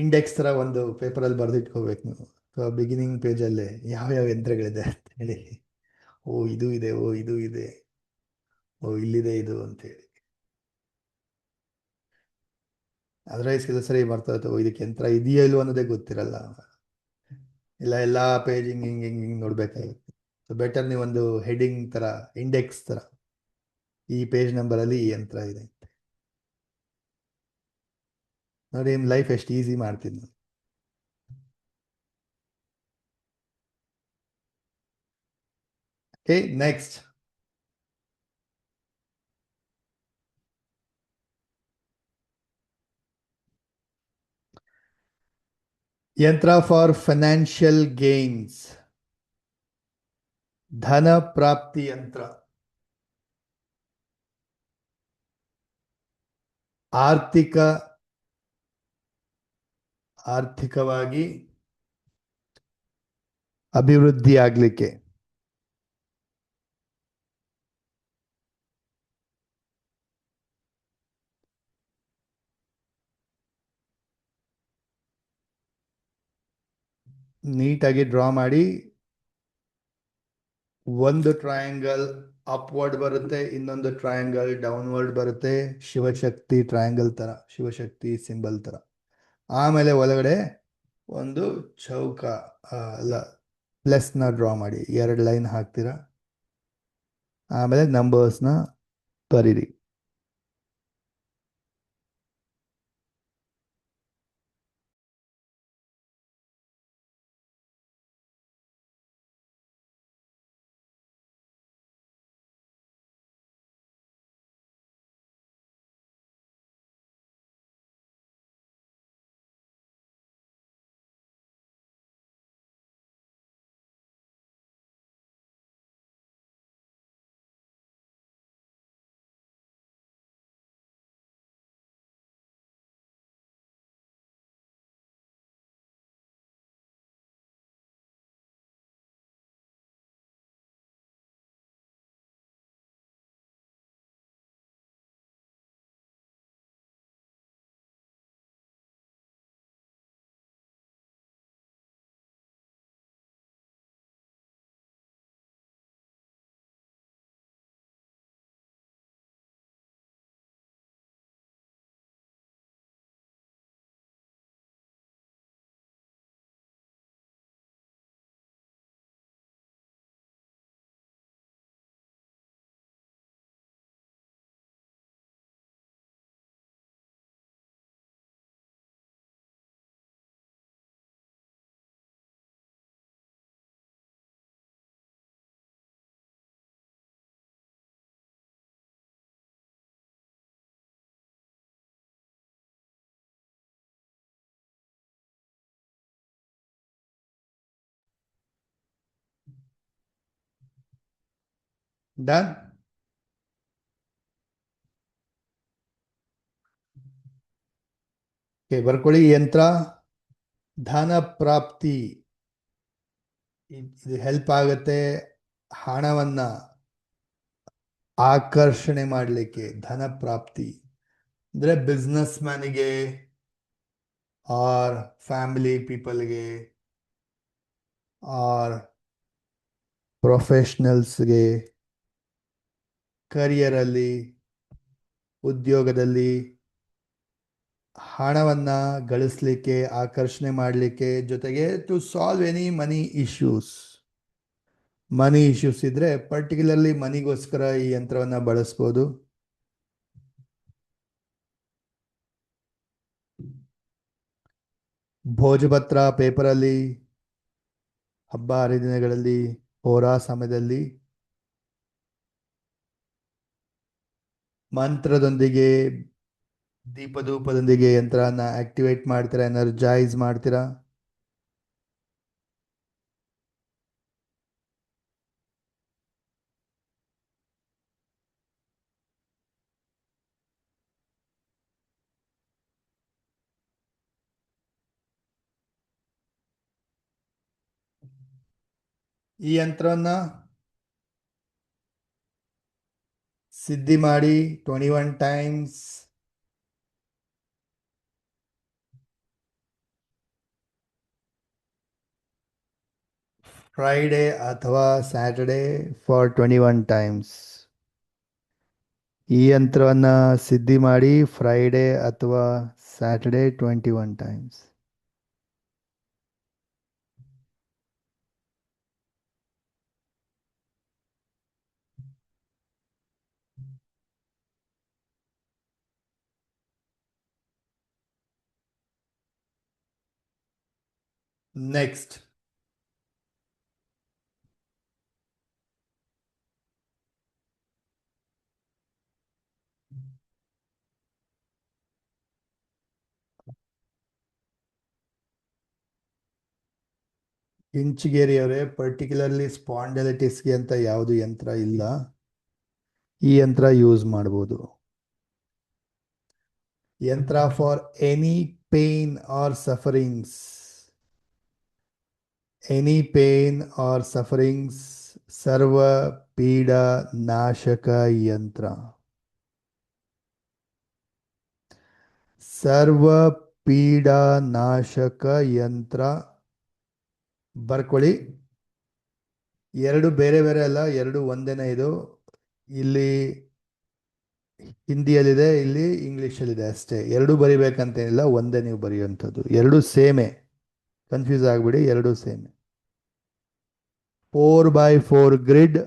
ಇಂಡೆಕ್ಸ್ ತರ ಒಂದು ಪೇಪರಲ್ಲಿ ಬರೆದಿಟ್ಕೋಬೇಕು ನೀವು. ಸೊ ಬಿಗಿನಿಂಗ್ ಪೇಜಲ್ಲೇ ಯಾವ್ಯಾವ ಯಂತ್ರಗಳಿದೆ ಅಂತ ಹೇಳಿ, ಓ ಇದು ಇದೆ, ಓ ಇದು ಇದೆ, ಓ ಇಲ್ಲಿದೆ ಇದು ಅಂತೇಳಿ. ಅದರೈಸ್ ಕೆಲವು ಸರಿ ಬರ್ತದೆ, ಓ ಇದಕ್ಕೆ ಯಂತ್ರ ಇದೆಯೋ ಇಲ್ವೋ ಅನ್ನೋದೇ ಗೊತ್ತಿರಲ್ಲ, ಇಲ್ಲ ಎಲ್ಲ ಪೇಜ್ ಹಿಂಗೆ ಹಿಂಗೆ ಹಿಂಗೆ ಹಿಂಗೆ ನೋಡ್ಬೇಕಾಗುತ್ತೆ. ಸೊ ಬೆಟರ್ ನೀವೊಂದು ಹೆಡಿಂಗ್ ತರ, ಇಂಡೆಕ್ಸ್ ತರ, ಈ ಪೇಜ್ ನಂಬರಲ್ಲಿ ಈ ಯಂತ್ರ ಇದೆ ನೋಡಿ, ನಿಮ್ ಲೈಫ್ ಎಷ್ಟು ಈಸಿ ಮಾಡ್ತೀನಿ. Okay, next yantra for financial gains, ಧನ ಪ್ರಾಪ್ತಿ ಯಂತ್ರ. ಆರ್ಥಿಕವಾಗಿ ಅಭಿವೃದ್ಧಿ ಆಗ್ಲಿಕ್ಕೆ. ನೀಟಾಗಿ ಡ್ರಾ ಮಾಡಿ. ಒಂದು ಟ್ರಯಾಂಗಲ್ ಅಪ್ವರ್ಡ್ ಬರುತ್ತೆ, ಇನ್ನೊಂದು ಟ್ರಯಾಂಗಲ್ ಡೌನ್ವರ್ಡ್ ಬರುತ್ತೆ, ಶಿವಶಕ್ತಿ ಟ್ರಯಾಂಗಲ್ ತರ, ಶಿವಶಕ್ತಿ ಸಿಂಬಲ್ ತರ. ಆಮೇಲೆ ಒಳಗಡೆ ಒಂದು ಚೌಕ ಅಲ್ಲ ಪ್ಲಸ್ನ ಡ್ರಾ ಮಾಡಿ, 2 ಲೈನ್ ಹಾಕ್ತೀರಾ. ಆಮೇಲೆ ನಂಬರ್ಸ್ನ ಬರೀರಿ. ಡನ್. ಬರ್ಕೊಳ್ಳಿ. ಯಂತ್ರ ಧನ ಪ್ರಾಪ್ತಿ ಇದು ಹೆಲ್ಪ್ ಆಗುತ್ತೆ ಹಣವನ್ನ ಆಕರ್ಷಣೆ ಮಾಡಲಿಕ್ಕೆ, ಧನ ಪ್ರಾಪ್ತಿ. ಅಂದರೆ ಬಿಸ್ನೆಸ್ ಮ್ಯಾನಿಗೆ ಆರ್ ಫ್ಯಾಮಿಲಿ ಪೀಪಲ್ಗೆ ಆರ್ ಪ್ರೊಫೆಷನಲ್ಸ್ಗೆ, ಕರಿಯರಲ್ಲಿ, ಉದ್ಯೋಗದಲ್ಲಿ ಹಣವನ್ನ ಗಳಿಸ್ಲಿಕ್ಕೆ, ಆಕರ್ಷಣೆ ಮಾಡಲಿಕ್ಕೆ, ಜೊತೆಗೆ to solve any money issues ಇದ್ರೆ ಪರ್ಟಿಕ್ಯುಲರ್ಲಿ ಮನಿಗೋಸ್ಕರ ಈ ಯಂತ್ರವನ್ನ ಬಳಸ್ಬೋದು. ಭೋಜಪತ್ರ ಪೇಪರಲ್ಲಿ, ಹಬ್ಬ ಹರಿದಿನಗಳಲ್ಲಿ, ಹೋರಾ ಸಮಯದಲ್ಲಿ ಮಂತ್ರದೊಂದಿಗೆ, ದೀಪಧೂಪದೊಂದಿಗೆ ಯಂತ್ರನ ಆಕ್ಟಿವೇಟ್ ಮಾಡ್ತೀರಾ, ಎನರ್ಜೈಸ್ ಮಾಡ್ತೀರಾ. ಈ ಯಂತ್ರವನ್ನ ಸಿದ್ಧಿ ಮಾಡಿ 21 ಟೈಮ್ಸ್. ಫ್ರೈಡೇ ಅಥವಾ ಸ್ಯಾಟರ್ಡೇ ಫಾರ್ 21 ಟೈಮ್ಸ್. ಈ ಯಂತ್ರವನ್ನ ಸಿದ್ಧಿ ಮಾಡಿ ಫ್ರೈಡೇ ಅಥವಾ ಸ್ಯಾಟರ್ಡೇ 21 ಟೈಮ್ಸ್. ನೆಕ್ಸ್ಟ್, ಇಂಚಿಗೇರಿಯವರೇ, ಪರ್ಟಿಕ್ಯುಲರ್ಲಿ ಸ್ಪಾಂಡಲೈಟಿಸ್ಗೆ ಅಂತ ಯಾವುದು ಯಂತ್ರ ಇಲ್ಲ, ಈ ಯಂತ್ರ ಯೂಸ್ ಮಾಡ್ಬೋದು. Yantra for any pain or sufferings, ಸರ್ವ ಪೀಡಾ ನಾಶಕ ಯಂತ್ರ. ಸರ್ವ ಪೀಡಾ ನಾಶಕ ಯಂತ್ರ ಬರ್ಕೊಳ್ಳಿ. ಎರಡು ಬೇರೆ ಬೇರೆ ಅಲ್ಲ, ಎರಡು ಒಂದೇನೆ. ಇದು ಇಲ್ಲಿ ಹಿಂದಿಯಲ್ಲಿದೆ, ಇಲ್ಲಿ ಇಂಗ್ಲಿಷಲ್ಲಿದೆ ಅಷ್ಟೇ. ಎರಡು ಬರಿಬೇಕಂತೇನಿಲ್ಲ, ಒಂದೇ ನೀವು ಬರೆಯುವಂಥದ್ದು. ಎರಡು ಸೇಮೆ, ಕನ್ಫ್ಯೂಸ್ ಆಗ್ಬಿಡಿ, ಎರಡು ಸೇಮೆ. 4x4 ಗ್ರಿಡ್,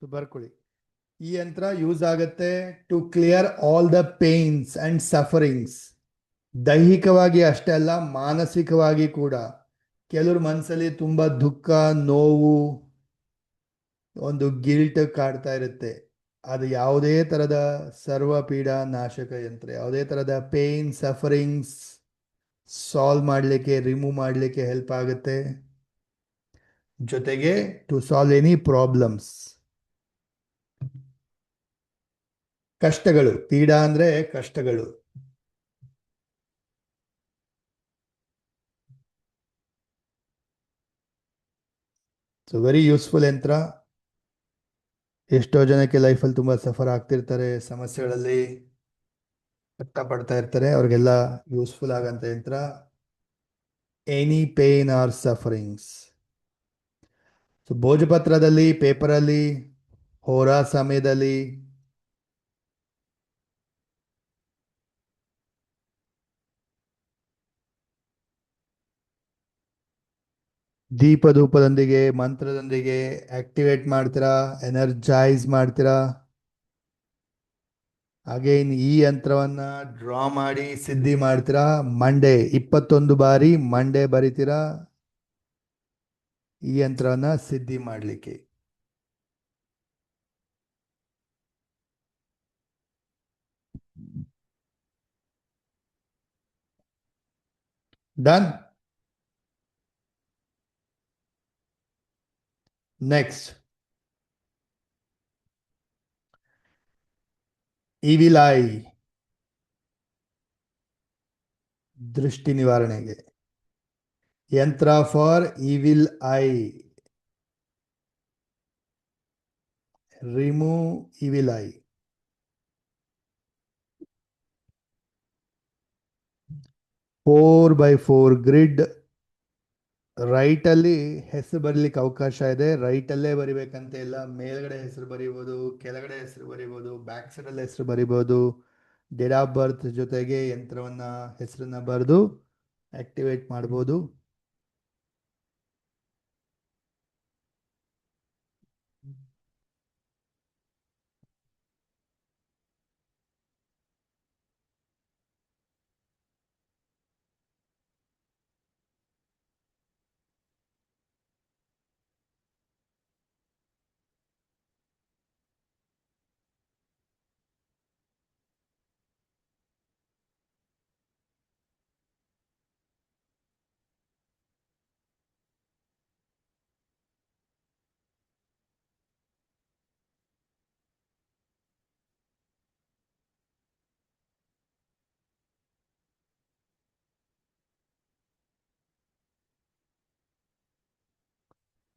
ಬರ್ಕೊಳ್ಳಿ. ಈ ಯಂತ್ರ ಯೂಸ್ ಆಗುತ್ತೆ to clear all the pains and sufferings. ದೈಹಿಕವಾಗಿ ಅಷ್ಟೇ ಅಲ್ಲ, ಮಾನಸಿಕವಾಗಿ ಕೂಡ. ಕೆಲವ್ರ ಮನಸ್ಸಲ್ಲಿ ತುಂಬಾ ದುಃಖ, ನೋವು, ಒಂದು ಗಿಲ್ಟ್ ಕಾಡ್ತಾ ಇರುತ್ತೆ. ಅದು ಯಾವುದೇ ತರದ ಸರ್ವ ಪೀಡಾ ನಾಶಕ ಯಂತ್ರ, ಯಾವುದೇ ತರದ ಪೇನ್ ಸಫರಿಂಗ್ಸ್ ಸಾಲ್ವ್ ಮಾಡಲಿಕ್ಕೆ, ರಿಮೂವ್ ಮಾಡಲಿಕ್ಕೆ ಹೆಲ್ಪ್ ಆಗುತ್ತೆ. ಜೊತೆಗೆ ಟು ಸಾಲ್ವ್ ಎನಿ ಪ್ರಾಬ್ಲಮ್ಸ್, ಕಷ್ಟಗಳು. ಪೀಡಾ ಅಂದ್ರೆ ಕಷ್ಟಗಳು. ಸೊ ವೆರಿ ಯೂಸ್ಫುಲ್ ಯಂತ್ರ. ಎಷ್ಟೋ ಜನಕ್ಕೆ ಲೈಫಲ್ಲಿ ತುಂಬ ಸಫರ್ ಆಗ್ತಿರ್ತಾರೆ ಸಮಸ್ಯೆಗಳಲ್ಲಿ. ಕಷ್ಟಪಡ್ತಾ ಇರ್ತಾರೆ ಅವ್ರಿಗೆಲ್ಲ ಯೂಸ್ಫುಲ್ ಆಗಂತ yantra any pain or sufferings. So ಭೋಜಪತ್ರದಲ್ಲಿ, ಪೇಪರಲ್ಲಿ, ಹೋರಾ ಸಮಯದಲ್ಲಿ, ದೀಪಧೂಪದೊಂದಿಗೆ, ಮಂತ್ರದೊಂದಿಗೆ ಆಕ್ಟಿವೇಟ್ ಮಾಡ್ತೀರಾ, ಎನರ್ಜೈಸ್ ಮಾಡ್ತೀರಾ. ಅಗೈನ್ ಈ ಯಂತ್ರವನ್ನ ಡ್ರಾ ಮಾಡಿ ಸಿದ್ಧಿ ಮಾಡ್ತೀರಾ. ಮಂಡೇ 21 ಬಾರಿ ಮಂಡೇ ಬರಿತೀರಾ ಈ ಯಂತ್ರವನ್ನ ಸಿದ್ಧಿ ಮಾಡಲಿಕ್ಕೆ. ಡನ್. ನೆಕ್ಸ್ಟ್, ಈವಿಲ್ ಐ, ದೃಷ್ಟಿ ನಿವಾರಣೆಗೆ ಯಂತ್ರ for evil I. Remove evil I. 4x4 grid. Right ಅಲ್ಲಿ ಹೆಸರು ಬರೀಲಿಕ್ಕೆ ಅವಕಾಶ ಇದೆ. ರೈಟ್ ಅಲ್ಲೇ ಬರಿಬೇಕಂತ ಇಲ್ಲ. ಮೇಲ್ಗಡೆ ಹೆಸರು ಬರಿಬೋದು, ಕೆಳಗಡೆ ಹೆಸರು ಬರಿಬೋದು, ಬ್ಯಾಕ್ ಸೈಡ್ ಅಲ್ಲಿ ಹೆಸರು ಬರಿಬೋದು. ಡೇಟ್ ಆಫ್ ಬರ್ತ್ ಜೊತೆಗೆ ಯಂತ್ರವನ್ನ ಹೆಸರನ್ನ ಬರೆದು ಆಕ್ಟಿವೇಟ್ ಮಾಡ್ಬೋದು.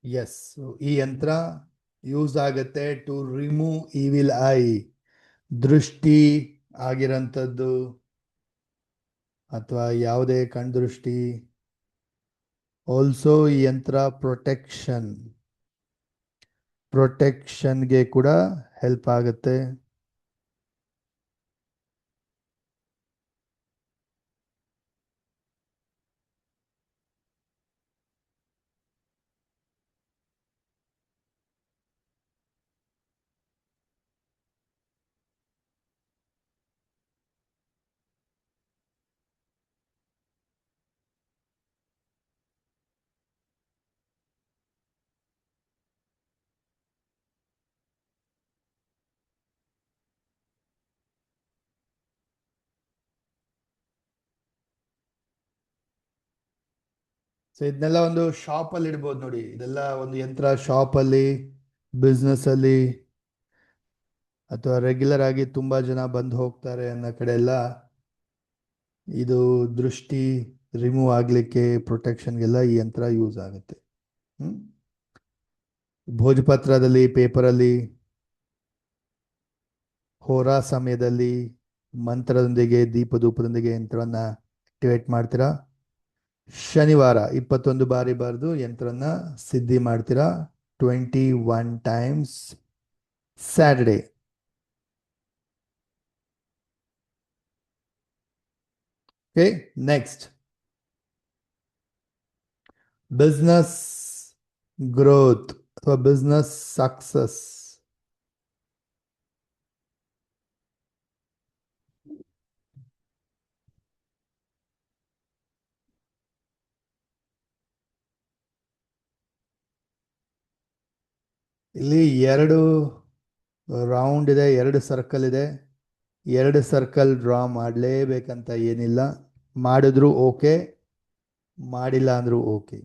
ಎಸ್, ಈ ಯಂತ್ರ ಯೂಸ್ ಆಗುತ್ತೆ ಟು ರಿಮೂವ್ ಈವಿಲ್ ಐ. ದೃಷ್ಟಿ ಆಗಿರಂಥದ್ದು ಅಥವಾ ಯಾವುದೇ ಕಣ್ದೃಷ್ಟಿ. ಆಲ್ಸೋ ಈ ಯಂತ್ರ ಪ್ರೊಟೆಕ್ಷನ್ಗೆ ಕೂಡ ಹೆಲ್ಪ್ ಆಗುತ್ತೆ. ಸೊ ಇದನ್ನೆಲ್ಲ ಒಂದು ಶಾಪ್ ಅಲ್ಲಿ ಇಡ್ಬೋದು ನೋಡಿ. ಇದೆಲ್ಲ ಒಂದು ಯಂತ್ರ ಶಾಪ್ ಅಲ್ಲಿ, ಬಿಸ್ನೆಸ್ ಅಲ್ಲಿ, ಅಥವಾ ರೆಗ್ಯುಲರ್ ಆಗಿ ತುಂಬಾ ಜನ ಬಂದು ಹೋಗ್ತಾರೆ ಅನ್ನೋ ಕಡೆ ಎಲ್ಲ ಇದು ದೃಷ್ಟಿ ರಿಮೂವ್ ಆಗ್ಲಿಕ್ಕೆ, ಪ್ರೊಟೆಕ್ಷನ್ಗೆಲ್ಲ ಈ ಯಂತ್ರ ಯೂಸ್ ಆಗುತ್ತೆ. ಭೋಜಪತ್ರದಲ್ಲಿ, ಪೇಪರಲ್ಲಿ, ಹೋರಾ ಸಮಯದಲ್ಲಿ, ಮಂತ್ರದೊಂದಿಗೆ, ದೀಪಧೂಪದೊಂದಿಗೆ ಯಂತ್ರವನ್ನ ಆಕ್ಟಿವೇಟ್ ಮಾಡ್ತೀರಾ. ಶನಿವಾರ 21 ಬಾರಿ ಬರೆದು ಯಂತ್ರವನ್ನ ಸಿದ್ಧಿ ಮಾಡ್ತೀರಾ. 21 times. Saturday okay. Next, business growth ಅಥವಾ ಬಿಸ್ನೆಸ್ ಸಕ್ಸಸ್. ಇಲ್ಲಿ 2 ರೌಂಡ್ ಇದೆ, 2 ಸರ್ಕಲ್ ಇದೆ. 2 ಸರ್ಕಲ್ ಡ್ರಾ ಮಾಡಲೇಬೇಕಂತ ಏನಿಲ್ಲ. ಮಾಡಿದ್ರು ಓಕೆ, ಮಾಡಿಲ್ಲ ಅಂದ್ರೂ ಓಕೆ.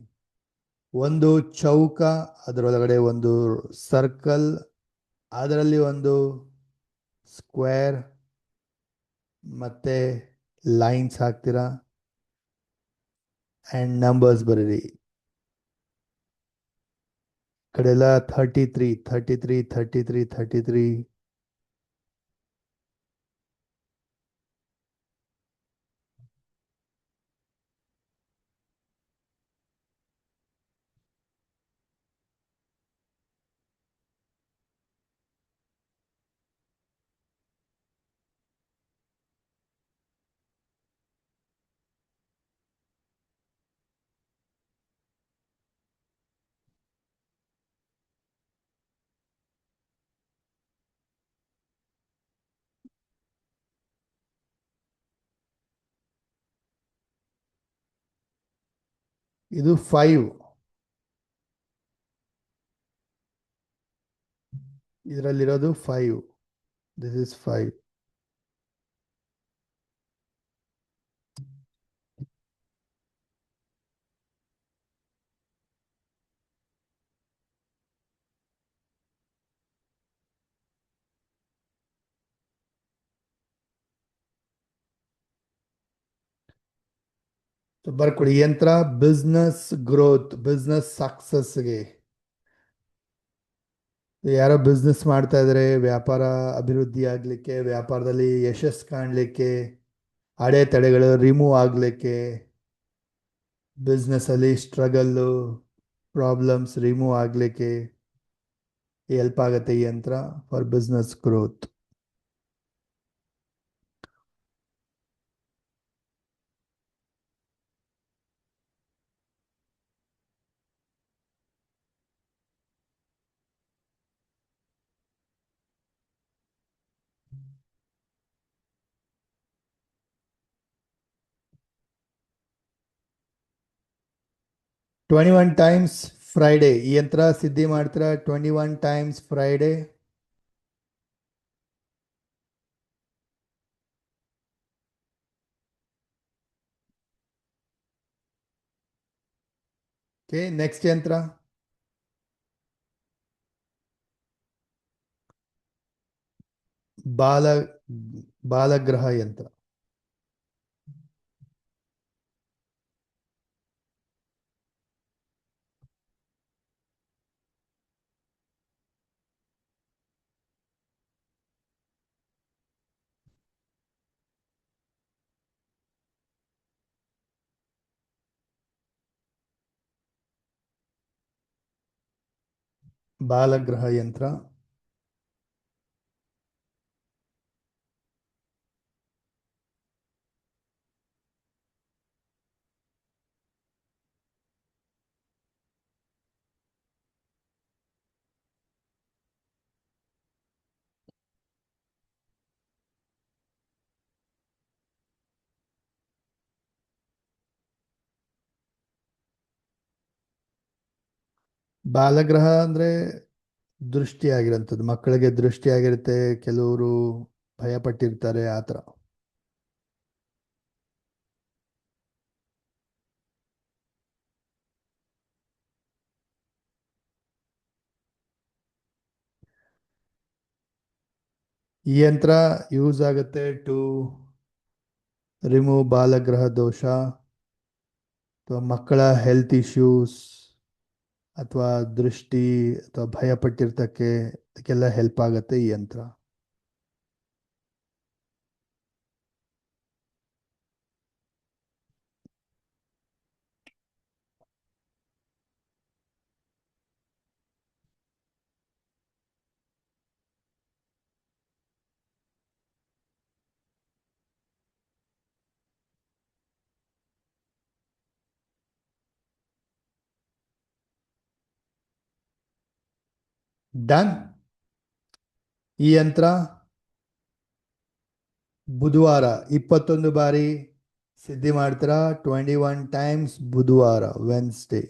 ಒಂದು ಚೌಕ, ಅದರೊಳಗಡೆ ಒಂದು ಸರ್ಕಲ್, ಅದರಲ್ಲಿ ಒಂದು ಸ್ಕ್ವೇರ್ ಮತ್ತೆ ಲೈನ್ಸ್ ಹಾಕ್ತೀರಾ ಆ್ಯಂಡ್ ನಂಬರ್ಸ್ ಬರೀರಿ. ಕಡೆಲ್ಲ 33 33 33 33 ಇದು 5. ಇದರಲ್ಲಿರೋದು 5. This is 5. ಬರ್ಕೊಡಿ ಯಂತ್ರ ಬಿಸ್ನೆಸ್ ಗ್ರೋತ್, ಬಿಸ್ನೆಸ್ ಸಕ್ಸಸ್ಗೆ. ಯಾರೋ ಬಿಸ್ನೆಸ್ ಮಾಡ್ತಾ ಇದ್ದಾರೆ, ವ್ಯಾಪಾರ ಅಭಿವೃದ್ಧಿ ಆಗಲಿಕ್ಕೆ, ವ್ಯಾಪಾರದಲ್ಲಿ ಯಶಸ್ಸು ಕಾಣಲಿಕ್ಕೆ, ಅಡೆತಡೆಗಳು ರಿಮೂವ್ ಆಗಲಿಕ್ಕೆ, ಬಿಸ್ನೆಸ್ಸಲ್ಲಿ ಸ್ಟ್ರಗಲ್ಲು ಪ್ರಾಬ್ಲಮ್ಸ್ ರಿಮೂವ್ ಆಗಲಿಕ್ಕೆ ಹೆಲ್ಪ್ ಆಗುತ್ತೆ ಈ ಯಂತ್ರ for business growth. Twenty one times Friday ಈ ಯಂತ್ರ ಸಿದ್ಧಿ ಮಾಡ್ತೀರಾ. 21 ಟೈಮ್ಸ್ ಫ್ರೈಡೇ. ಓಕೆ, ನೆಕ್ಸ್ಟ್ ಯಂತ್ರ ಬಾಲ ಬಾಲಗ್ರಹ ಯಂತ್ರ. ಬಾಲಗ್ರಹ ಯಂತ್ರ. ಬಾಲಗ್ರಹ ಅಂದ್ರೆ ದೃಷ್ಟಿ ಆಗಿರೋಂಥದ್ದು, ಮಕ್ಕಳಿಗೆ ದೃಷ್ಟಿ ಆಗಿರುತ್ತೆ, ಕೆಲವರು ಭಯ ಪಟ್ಟಿರ್ತಾರೆ ಆ ಥರ. ಈ ಯಂತ್ರ ಯೂಸ್ ಆಗುತ್ತೆ ಟು ರಿಮೂವ್ ಬಾಲಗ್ರಹ ದೋಷ, ಅಥವಾ ಮಕ್ಕಳ ಹೆಲ್ತ್ ಇಶ್ಯೂಸ್, ಅಥವಾ ದೃಷ್ಟಿ, ಅಥವಾ ಭಯ ಪಟ್ಟಿರ್ತಕ್ಕೆ ಇದಕ್ಕೆಲ್ಲ ಹೆಲ್ಪ್ ಆಗುತ್ತೆ ಈ ಯಂತ್ರ. ಡನ್. ಈ ಯಂತ್ರ ಬುಧವಾರ 21 ಬಾರಿ ಸಿದ್ಧಿ ಮಾಡ್ತೀರಾ. 21 ಟೈಮ್ಸ್ ಬುಧವಾರ, Wednesday.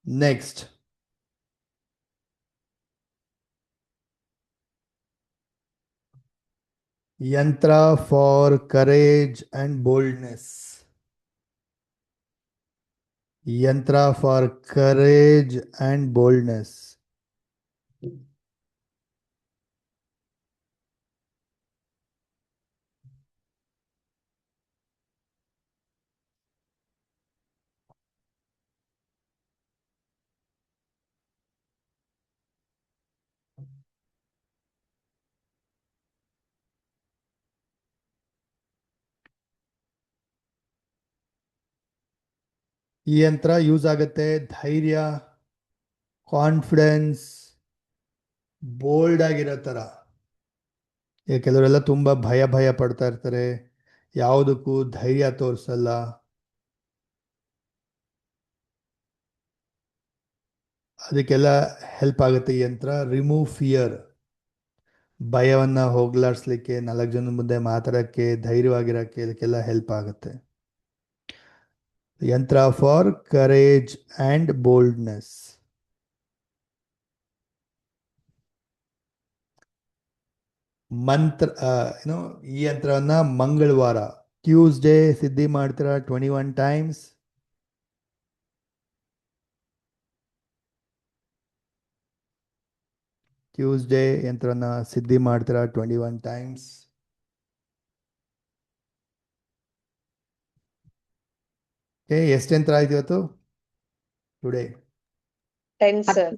Next yantra for courage and boldness. ಯಂತ್ರ ಫಾರ್ ಕರೇಜ್ ಅಂಡ್ ಬೋಲ್ಡ್ನೆಸ್. ಈ ಯಂತ್ರ ಯೂಸ್ ಆಗುತ್ತೆ ಧೈರ್ಯ, ಕಾನ್ಫಿಡೆನ್ಸ್, ಬೋಲ್ಡ್ ಆಗಿರೋ ಥರ. ಕೆಲವರೆಲ್ಲ ತುಂಬ ಭಯ ಪಡ್ತಾ ಇರ್ತಾರೆ, ಯಾವುದಕ್ಕೂ ಧೈರ್ಯ ತೋರಿಸಲ್ಲ. ಅದಕ್ಕೆಲ್ಲ ಹೆಲ್ಪ್ ಆಗುತ್ತೆ ಈ ಯಂತ್ರ. ರಿಮೂವ್ ಫಿಯರ್, ಭಯವನ್ನ ಹೋಗ್ಲಾಡಿಸ್ಲಿಕ್ಕೆ, 4 ಜನ ಮುಂದೆ ಮಾತಾಡಕ್ಕೆ, ಧೈರ್ಯವಾಗಿರಕ್ಕೆ, ಇದಕ್ಕೆಲ್ಲ ಹೆಲ್ಪ್ ಆಗುತ್ತೆ. ಯಂತ್ರ ಫಾರ್ ಕರೇಜ್ ಅಂಡ್ ಬೋಲ್ಡ್ನೆಸ್. ಮಂತ್ರ ಏನು, ಈ ಯಂತ್ರವನ್ನ ಮಂಗಳವಾರ ಟ್ಯೂಸ್ಡೇ ಸಿದ್ಧಿ ಮಾಡ್ತೀರಾ 21 ಟೈಮ್ಸ್. ಟ್ಯೂಸ್ಡೇ ಯಂತ್ರವನ್ನ ಸಿದ್ಧಿ ಮಾಡ್ತೀರಾ 21 ಟೈಮ್ಸ್. ಎಷ್ಟು ಯಂತ್ರ ಆಯ್ತು ಇವತ್ತು ಟುಡೇ? 10 sir.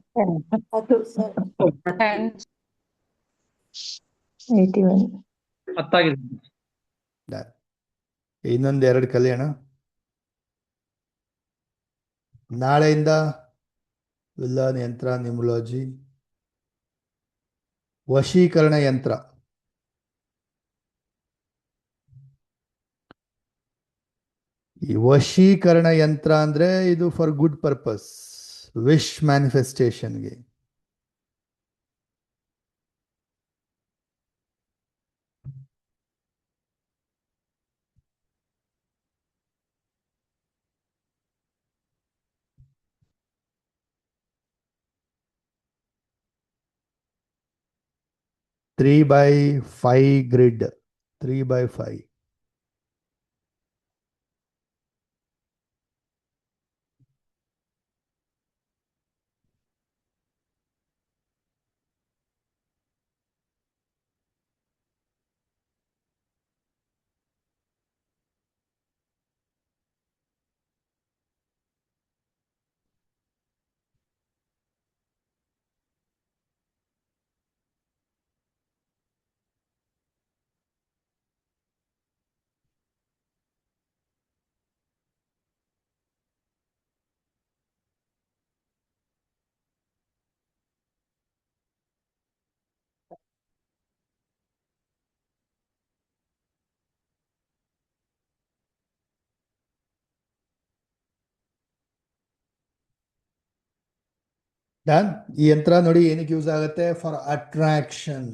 81. ಇನ್ನೊಂದು 2 ಕಲಿಯೋಣ. ನಾಳೆಯಿಂದ ವಿಲ್ಲನ್ ಯಂತ್ರ, ನ್ಯೂಮರಾಲಜಿ, ವಶೀಕರಣ ಯಂತ್ರ. ಈ ವಶೀಕರಣ ಯಂತ್ರ ಅಂದ್ರೆ ಇದು ಫಾರ್ ಗುಡ್ ಪರ್ಪಸ್, ವಿಶ್ ಮ್ಯಾನಿಫೆಸ್ಟೇಷನ್ಗೆ. Three by 5 grid, 3x5. Done. ಈ ಯಂತ್ರ ನೋಡಿ ಏನಕ್ಕೆ ಯೂಸ್ ಆಗುತ್ತೆ? For attraction,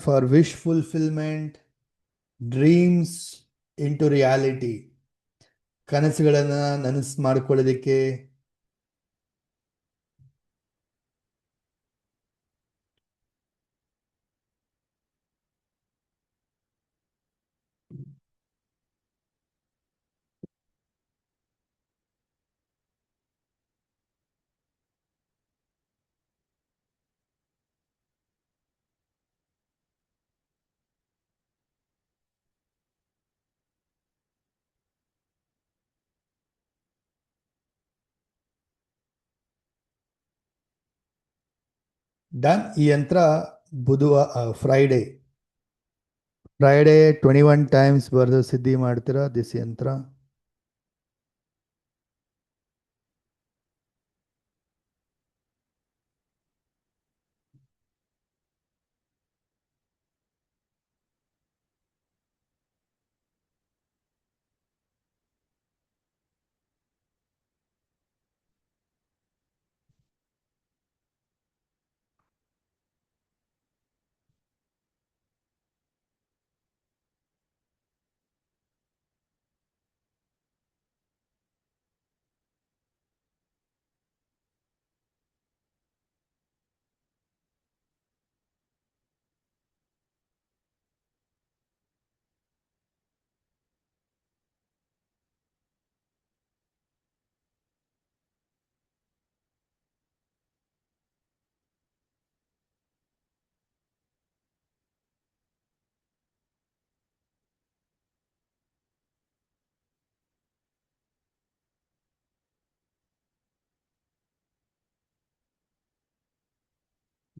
for wish fulfilment, dreams into reality, ಕನಸುಗಳನ್ನ ನನಸು ಮಾಡ್ಕೊಳ್ಳೋದಕ್ಕೆ. ಡನ್. ಈ ಯಂತ್ರ ಫ್ರೈಡೇ 21 ಟೈಮ್ಸ್ ಬರೆದು ಸಿದ್ಧಿ ಮಾಡ್ತೀರಾ ದಿಸ್ ಯಂತ್ರ.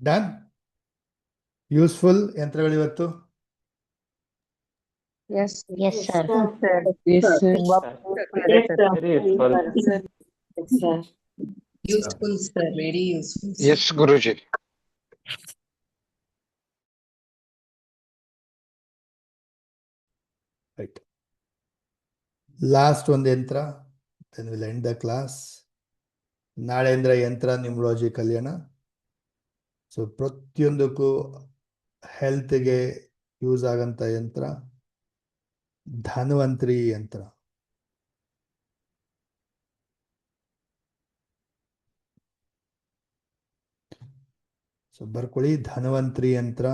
ಡನ್. ಯೂಸ್ಫುಲ್ ಯಂತ್ರಗಳು ಇವತ್ತು. Yes, sir. Useful, sir. Very useful. Yes, Guruji. Right. Last ಒಂದು ಯಂತ್ರ, then we'll end the class. ನಾಳೆಯಿಂದ ಯಂತ್ರ ನ್ಯೂಮರಾಲಜಿ ಕಲಿಯೋಣ. ಸೊ ಪ್ರತಿಯೊಂದಕ್ಕೂ ಹೆಲ್ತ್ಗೆ ಯೂಸ್ ಆಗಂತ ಯಂತ್ರ ಧನ್ವಂತ್ರಿ ಯಂತ್ರ. ಸೊ ಬರ್ಕೊಳ್ಳಿ ಧನ್ವಂತ್ರಿ ಯಂತ್ರ.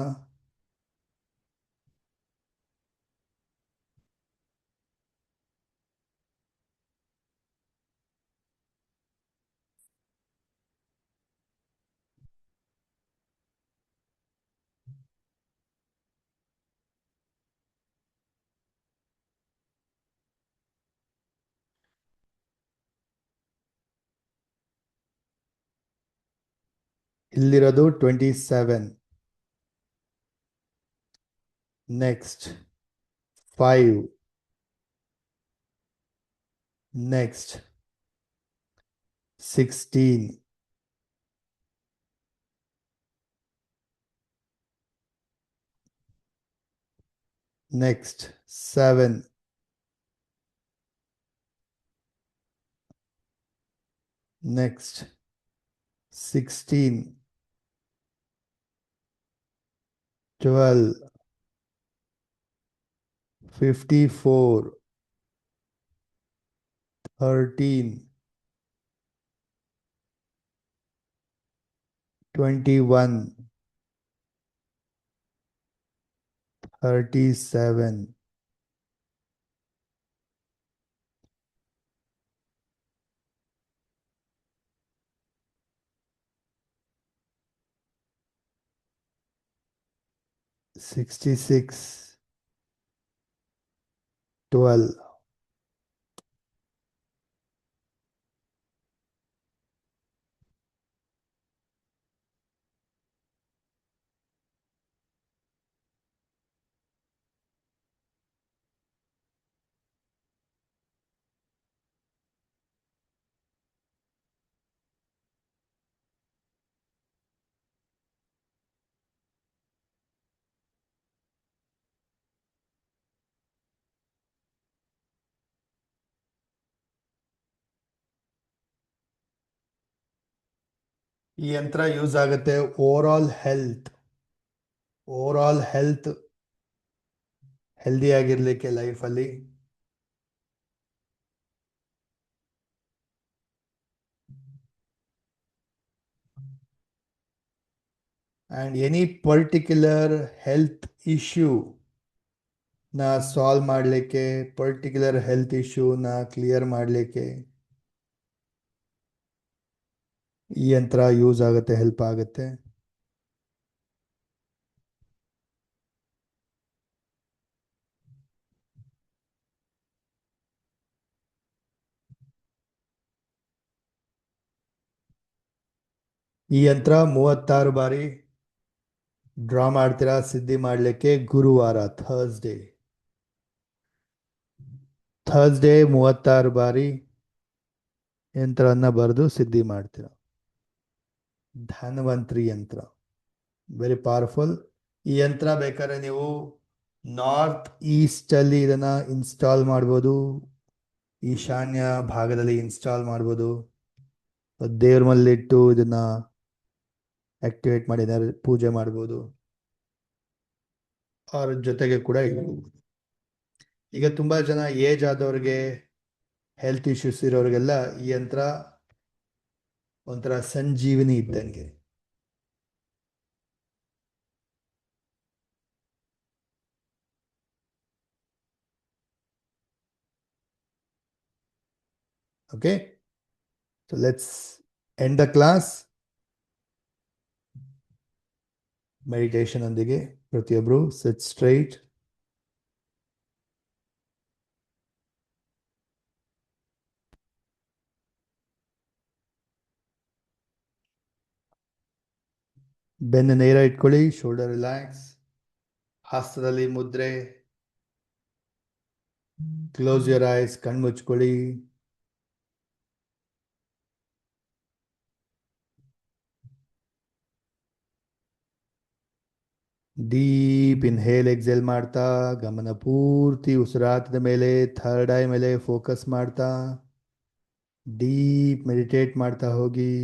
ಇಲ್ಲಿರೋದು 27. ನೆಕ್ಸ್ಟ್ 5. ನೆಕ್ಸ್ಟ್ 16. ನೆಕ್ಸ್ಟ್ 7. ನೆಕ್ಸ್ಟ್ 16. 12. 54. 13. 21. 37. 66. 12. ಈ ಯಂತ್ರ ಯೂಸ್ ಆಗುತ್ತೆ ಓವರ್ ಆಲ್ ಹೆಲ್ತ್ ಹೆಲ್ದಿ ಆಗಿರ್ಲಿಕ್ಕೆ ಲೈಫಲ್ಲಿ. and any particular health issue ನ ಸಾಲ್ವ್ ಮಾಡಲಿಕ್ಕೆ, ಪರ್ಟಿಕ್ಯುಲರ್ ಹೆಲ್ತ್ ಇಶ್ಯೂನ ಕ್ಲಿಯರ್ ಮಾಡಲಿಕ್ಕೆ ಈ ಯಂತ್ರ ಯೂಸ್ ಆಗುತ್ತೆ, ಹೆಲ್ಪ್ ಆಗುತ್ತೆ. ಈ ಯಂತ್ರ 36 ಬಾರಿ ಡ್ರಾ ಮಾಡ್ತೀರಾ ಸಿದ್ಧಿ ಮಾಡಲಿಕ್ಕೆ. ಗುರುವಾರ ಥರ್ಸ್ಡೇ 36 ಬಾರಿ ಯಂತ್ರವನ್ನ ಬರೆದು ಸಿದ್ಧಿ ಮಾಡ್ತೀರಾ. ಧನ್ವಂತ್ರಿ ಯಂತ್ರ ವೆರಿ ಪವರ್ಫುಲ್. ಈ ಯಂತ್ರ ಬೇಕಾದ್ರೆ ನೀವು ನಾರ್ತ್ ಈಸ್ಟ್ ಅಲ್ಲಿ ಇದನ್ನ ಇನ್ಸ್ಟಾಲ್ ಮಾಡ್ಬೋದು, ಈಶಾನ್ಯ ಭಾಗದಲ್ಲಿ ಇನ್ಸ್ಟಾಲ್ ಮಾಡ್ಬೋದು, ದೇವ್ರ ಮಲ್ಲಿಟ್ಟು ಇದನ್ನ ಆಕ್ಟಿವೇಟ್ ಮಾಡಿ ಪೂಜೆ ಮಾಡ್ಬೋದು, ಅವ್ರ ಜೊತೆಗೆ ಕೂಡ ಇಡ್ಬೋದು. ಈಗ ತುಂಬಾ ಜನ ಏಜ್ ಆದವ್ರಿಗೆ, ಹೆಲ್ತ್ ಇಶ್ಯೂಸ್ ಇರೋರಿಗೆಲ್ಲ ಈ ಯಂತ್ರ ಒಂಥರ ಸಂಜೀವಿನಿ ಇದ್ದಂಗೆ. Okay, so let's end the class meditation ಒಂದಿಗೆ. ಪ್ರತಿಯೊಬ್ರು ಸಿಟ್ ಸ್ಟ್ರೈಟ್. ಬೆನ್ನು ನೇರ ಇಟ್ಕೊಳ್ಳಿ, ಶೋಲ್ಡರ್ ರಿಲ್ಯಾಕ್ಸ್. ಹಸ್ತದಲ್ಲಿ ಮುದ್ರೆ. ಕ್ಲೋಸ್ ಯುವರ್ ಐಸ್, ಕಣ್ಮುಚ್ಕೊಳ್ಳಿ. ಡೀಪ್ ಇನ್ಹೇಲ್ ಎಕ್ಸೇಲ್ ಮಾಡ್ತಾ ಗಮನ ಪೂರ್ತಿ ಉಸಿರಾಟದ ಮೇಲೆ, ಥರ್ಡ್ ಐ ಮೇಲೆ ಫೋಕಸ್ ಮಾಡ್ತಾ ಡೀಪ್ ಮೆಡಿಟೇಟ್ ಮಾಡ್ತಾ ಹೋಗಿ.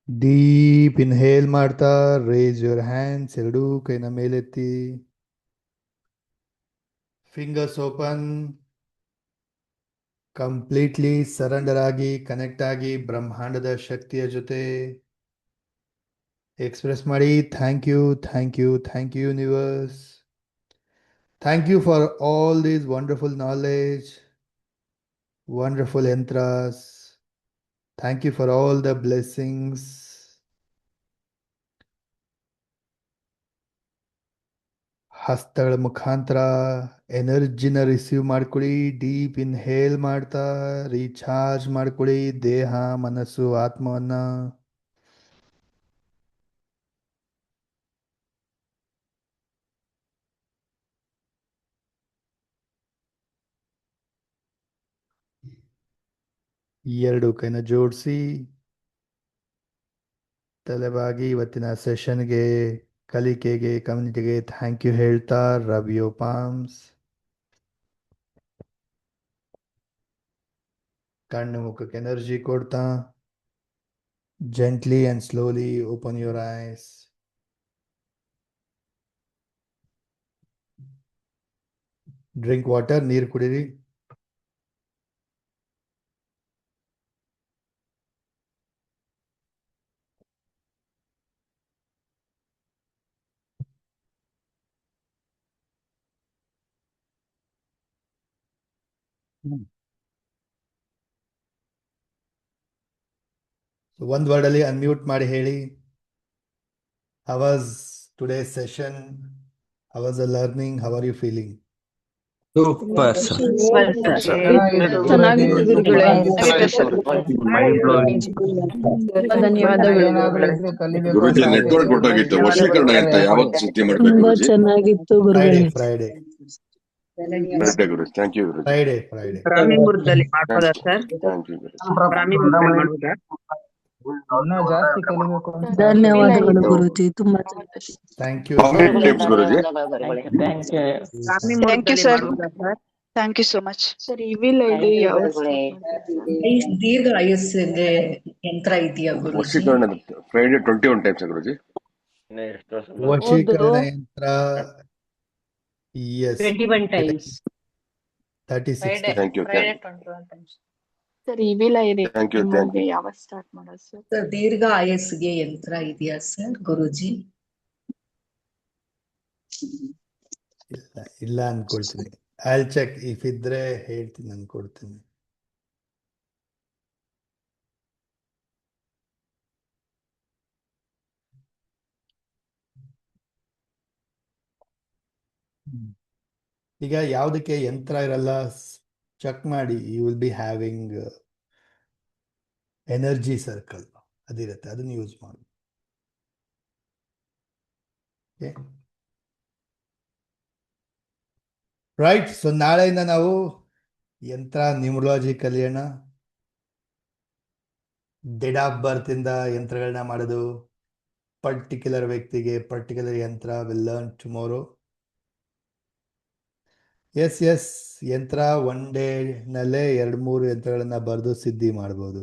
ಡೀಪ್ ಇನ್ಹೇಲ್ ಮಾಡ್ತಾ ರೇಸ್ ಯುವರ್ ಹ್ಯಾಂಡ್ಸ್, ಎರಡೂ ಕೈನ ಮೇಲೆತ್ತಿ. Fingers open. ಕಂಪ್ಲೀಟ್ಲಿ ಸರೆಂಡರ್ ಆಗಿ, ಕನೆಕ್ಟ್ ಆಗಿ ಬ್ರಹ್ಮಾಂಡದ ಶಕ್ತಿಯ ಜೊತೆ ಎಕ್ಸ್ಪ್ರೆಸ್ ಮಾಡಿ. Thank you, thank you, thank you universe. Thank you for all these wonderful knowledge, wonderful ಯಂತ್ರಾಸ್. Thank you for all the blessings. ಹಸ್ತಗಳ ಮುಖಾಂತರ ಎನರ್ಜಿನ ರಿಸೀವ್ ಮಾಡ್ಕೊಳ್ಳಿ. ಡೀಪ್ ಇನ್ಹೇಲ್ ಮಾಡ್ತಾ ರೀಚಾರ್ಜ್ ಮಾಡ್ಕೊಳ್ಳಿ ದೇಹ, ಮನಸ್ಸು, ಆತ್ಮವನ್ನ. ಎರಡು ಕೈನ ಜೋಡಿಸಿ ತಲೆಬಾಗಿ ಇವತ್ತಿನ ಸೆಷನ್ಗೆ, ಕಲಿಕೆಗೆ, ಕಮ್ಯುನಿಟಿಗೆ ಥ್ಯಾಂಕ್ ಯು ಹೇಳ್ತಾ ರಬ್ ಯೋರ್ ಪಾಮ್ಸ್. ಕಣ್ಣು ಮುಖಕ್ಕೆ ಎನರ್ಜಿ ಕೊಡ್ತಾ gently and slowly open your eyes. Drink water, ನೀರು ಕುಡೀರಿ. ಒಂದು ವರ್ಡಲ್ಲಿ ಅನ್ಮ್ಯೂಟ್ ಮಾಡಿ ಹೇಳಿ. How was today's session? How was the learning? How are you feeling? Super sir. ಚೆನ್ನಾಗಿತ್ತು ಗುರುಗಳೇ. ಧನ್ಯವಾದಗಳು. ಗುರುಜಿ ನೆಟ್ವರ್ಕ್ ಹೊರಟೋಗಿತ್ತು. ವಶೀಕರಣ ಅಂತ ಯಾವತ್ತು ಸುದ್ದಿ ಮಾಡ್ಬೇಕು ತುಂಬಾ ಗುರುಜಿ? ಚೆನ್ನಾಗಿತ್ತು ಗುರುಗಳೇ. Friday. Correct Guruji. Thank you Guruji. Friday. ಬ್ರಾಹ್ಮಿ ಮುಹೂರ್ತದಲ್ಲಿ ಮಾಡ್ಬೋದಾ ಸರ್? Thank you Guruji. ಬ್ರಾಹ್ಮಿ ಮುಹೂರ್ತದಲ್ಲಿ ಮಾಡ್ಬೋದಾ? ಇನ್ನೂ ಜಾಸ್ತಿ ಕಲಿಬೇಕು ಅಂತ ಧನ್ಯವಾದಗಳು ಗುರುಜಿ, ತುಂಬಾ ಚೆನ್ನಾಗಿ. Thank you. Comment tips Guruji. Brahmi Thank you, ಮುಹೂರ್ತದಲ್ಲಿ sir. ಮಾಡ್ಬೋದಾ sir? Thank you so much. Sir evil ID ಯಾವ ದೀರ್ಘ ಆಯಸ್ಸಿಗೆ ಯಂತ್ರ ಇದೆಯಾ ಗುರುಜಿ? ವಶೀಕರಣ ಫ್ರೈಡೆ 21 ಟೈಮ್ಸ್ ಗುರುಜಿ. ವಶೀಕರಣ ಯಂತ್ರ. Yes. 21 times. 36 times. Thank you. Sir evil ಐಡಿ ಥ್ಯಾಂಕ್ ಯು. Thank you. ಯಾವ ಸ್ಟಾರ್ಟ್ ಮಾಡೋದು ಸರ್? ಸರ್ ದೀರ್ಘ ಆಯಸ್ಸಿಗೆ ಯಂತ್ರ ಇದೆಯಾ ಸರ್ ಗುರುಜಿ? ಇಲ್ಲ ಅನ್ಕೊಳ್ತೀನಿ. I'll check. If ಇದ್ರೆ ಹೇಳ್ತೀನಿ, ಅನ್ಕೊಡ್ತೀನಿ. ಈಗ ಯಾವುದಕ್ಕೆ ಯಂತ್ರ ಇರಲ್ಲ ಚೆಕ್ ಮಾಡಿ. You will be having energy circle ಅದಿರುತ್ತೆ, ಅದನ್ನ ಯೂಸ್ ಮಾಡಿ. ರೈಟ್. ಸೊ ನಾಳೆಯಿಂದ ನಾವು ಯಂತ್ರ ನ್ಯೂಮರಾಲಜಿ ಕಲಿಯೋಣ. ಡೇಟ್ ಆಫ್ ಬರ್ತ್ ಇಂದ ಯಂತ್ರಗಳನ್ನ ಮಾಡೋದು, ಪರ್ಟಿಕ್ಯುಲರ್ ವ್ಯಕ್ತಿಗೆ ಪರ್ಟಿಕ್ಯುಲರ್ ಯಂತ್ರ. Will learn tomorrow. ಎಸ್ ಯಂತ್ರ ಒನ್ ಡೇ ನಲ್ಲೇ 2-3 ಯಂತ್ರಗಳನ್ನ ಬರೆದು ಸಿದ್ಧಿ ಮಾಡ್ಬೋದು.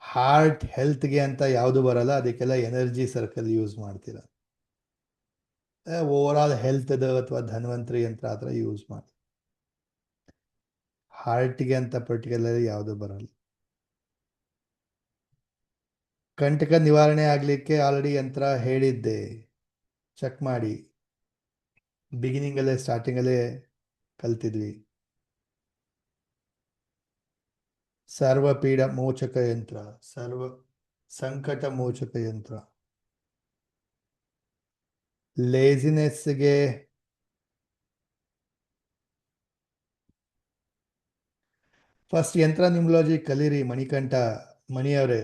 ಹಾರ್ಟ್ ಹೆಲ್ತ್ಗೆ ಅಂತ ಯಾವುದು ಬರಲ್ಲ, ಅದಕ್ಕೆಲ್ಲ ಎನರ್ಜಿ ಸರ್ಕಲ್ ಯೂಸ್ ಮಾಡ್ತೀರ. ಓವರ್ ಆಲ್ ಹೆಲ್ತ್ ಅಥವಾ ಧನ್ವಂತರಿ ಯಂತ್ರ ಆ ಥರ ಯೂಸ್ ಮಾಡಿ. ಹಾರ್ಟ್ಗೆ ಅಂತ ಪರ್ಟಿಕ್ಯುಲರ್ ಯಾವುದು ಬರಲ್ಲ. ಕಂಟಕ ನಿವಾರಣೆ ಆಗಲಿಕ್ಕೆ ಆಲ್ರೆಡಿ ಯಂತ್ರ ಹೇಳಿದ್ದೆ, ಚೆಕ್ ಮಾಡಿ. ಬಿಗಿನಿಂಗಲ್ಲೇ ಸ್ಟಾರ್ಟಿಂಗಲ್ಲೇ ಕಲ್ತಿದ್ವಿ. ಸರ್ವಪೀಡ ಮೋಚಕ ಯಂತ್ರ, ಸರ್ವ ಸಂಕಟ ಮೋಚಕ ಯಂತ್ರ. ಲೇಜಿನೆಸ್ಗೆ ಫಸ್ಟ್ ಯಂತ್ರ ನ್ಯೂಮರಾಲಜಿ ಕಲೀರಿ. ಮಣಿಕಂಠ ಮಣಿಯವರೇ,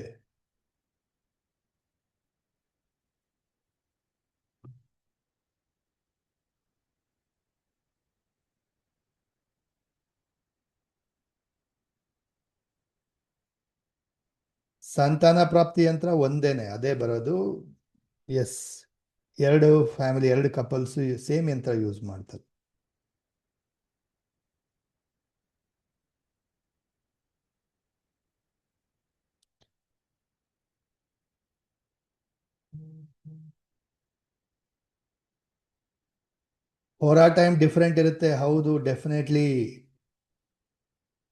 ಸಂತಾನ ಪ್ರಾಪ್ತಿ ಯಂತ್ರ ಒಂದೇನೆ, ಅದೇ ಬರೋದು. ಎಸ್, 2 ಫ್ಯಾಮಿಲಿ 2 ಕಪಲ್ಸ್ ಸೇಮ್ ಯಂತ್ರ ಯೂಸ್ ಮಾಡ್ತಾರೆ. ಹೋರಾ ಟೈಮ್ ಡಿಫ್ರೆಂಟ್ ಇರುತ್ತೆ, ಹೌದು, ಡೆಫಿನೆಟ್ಲಿ.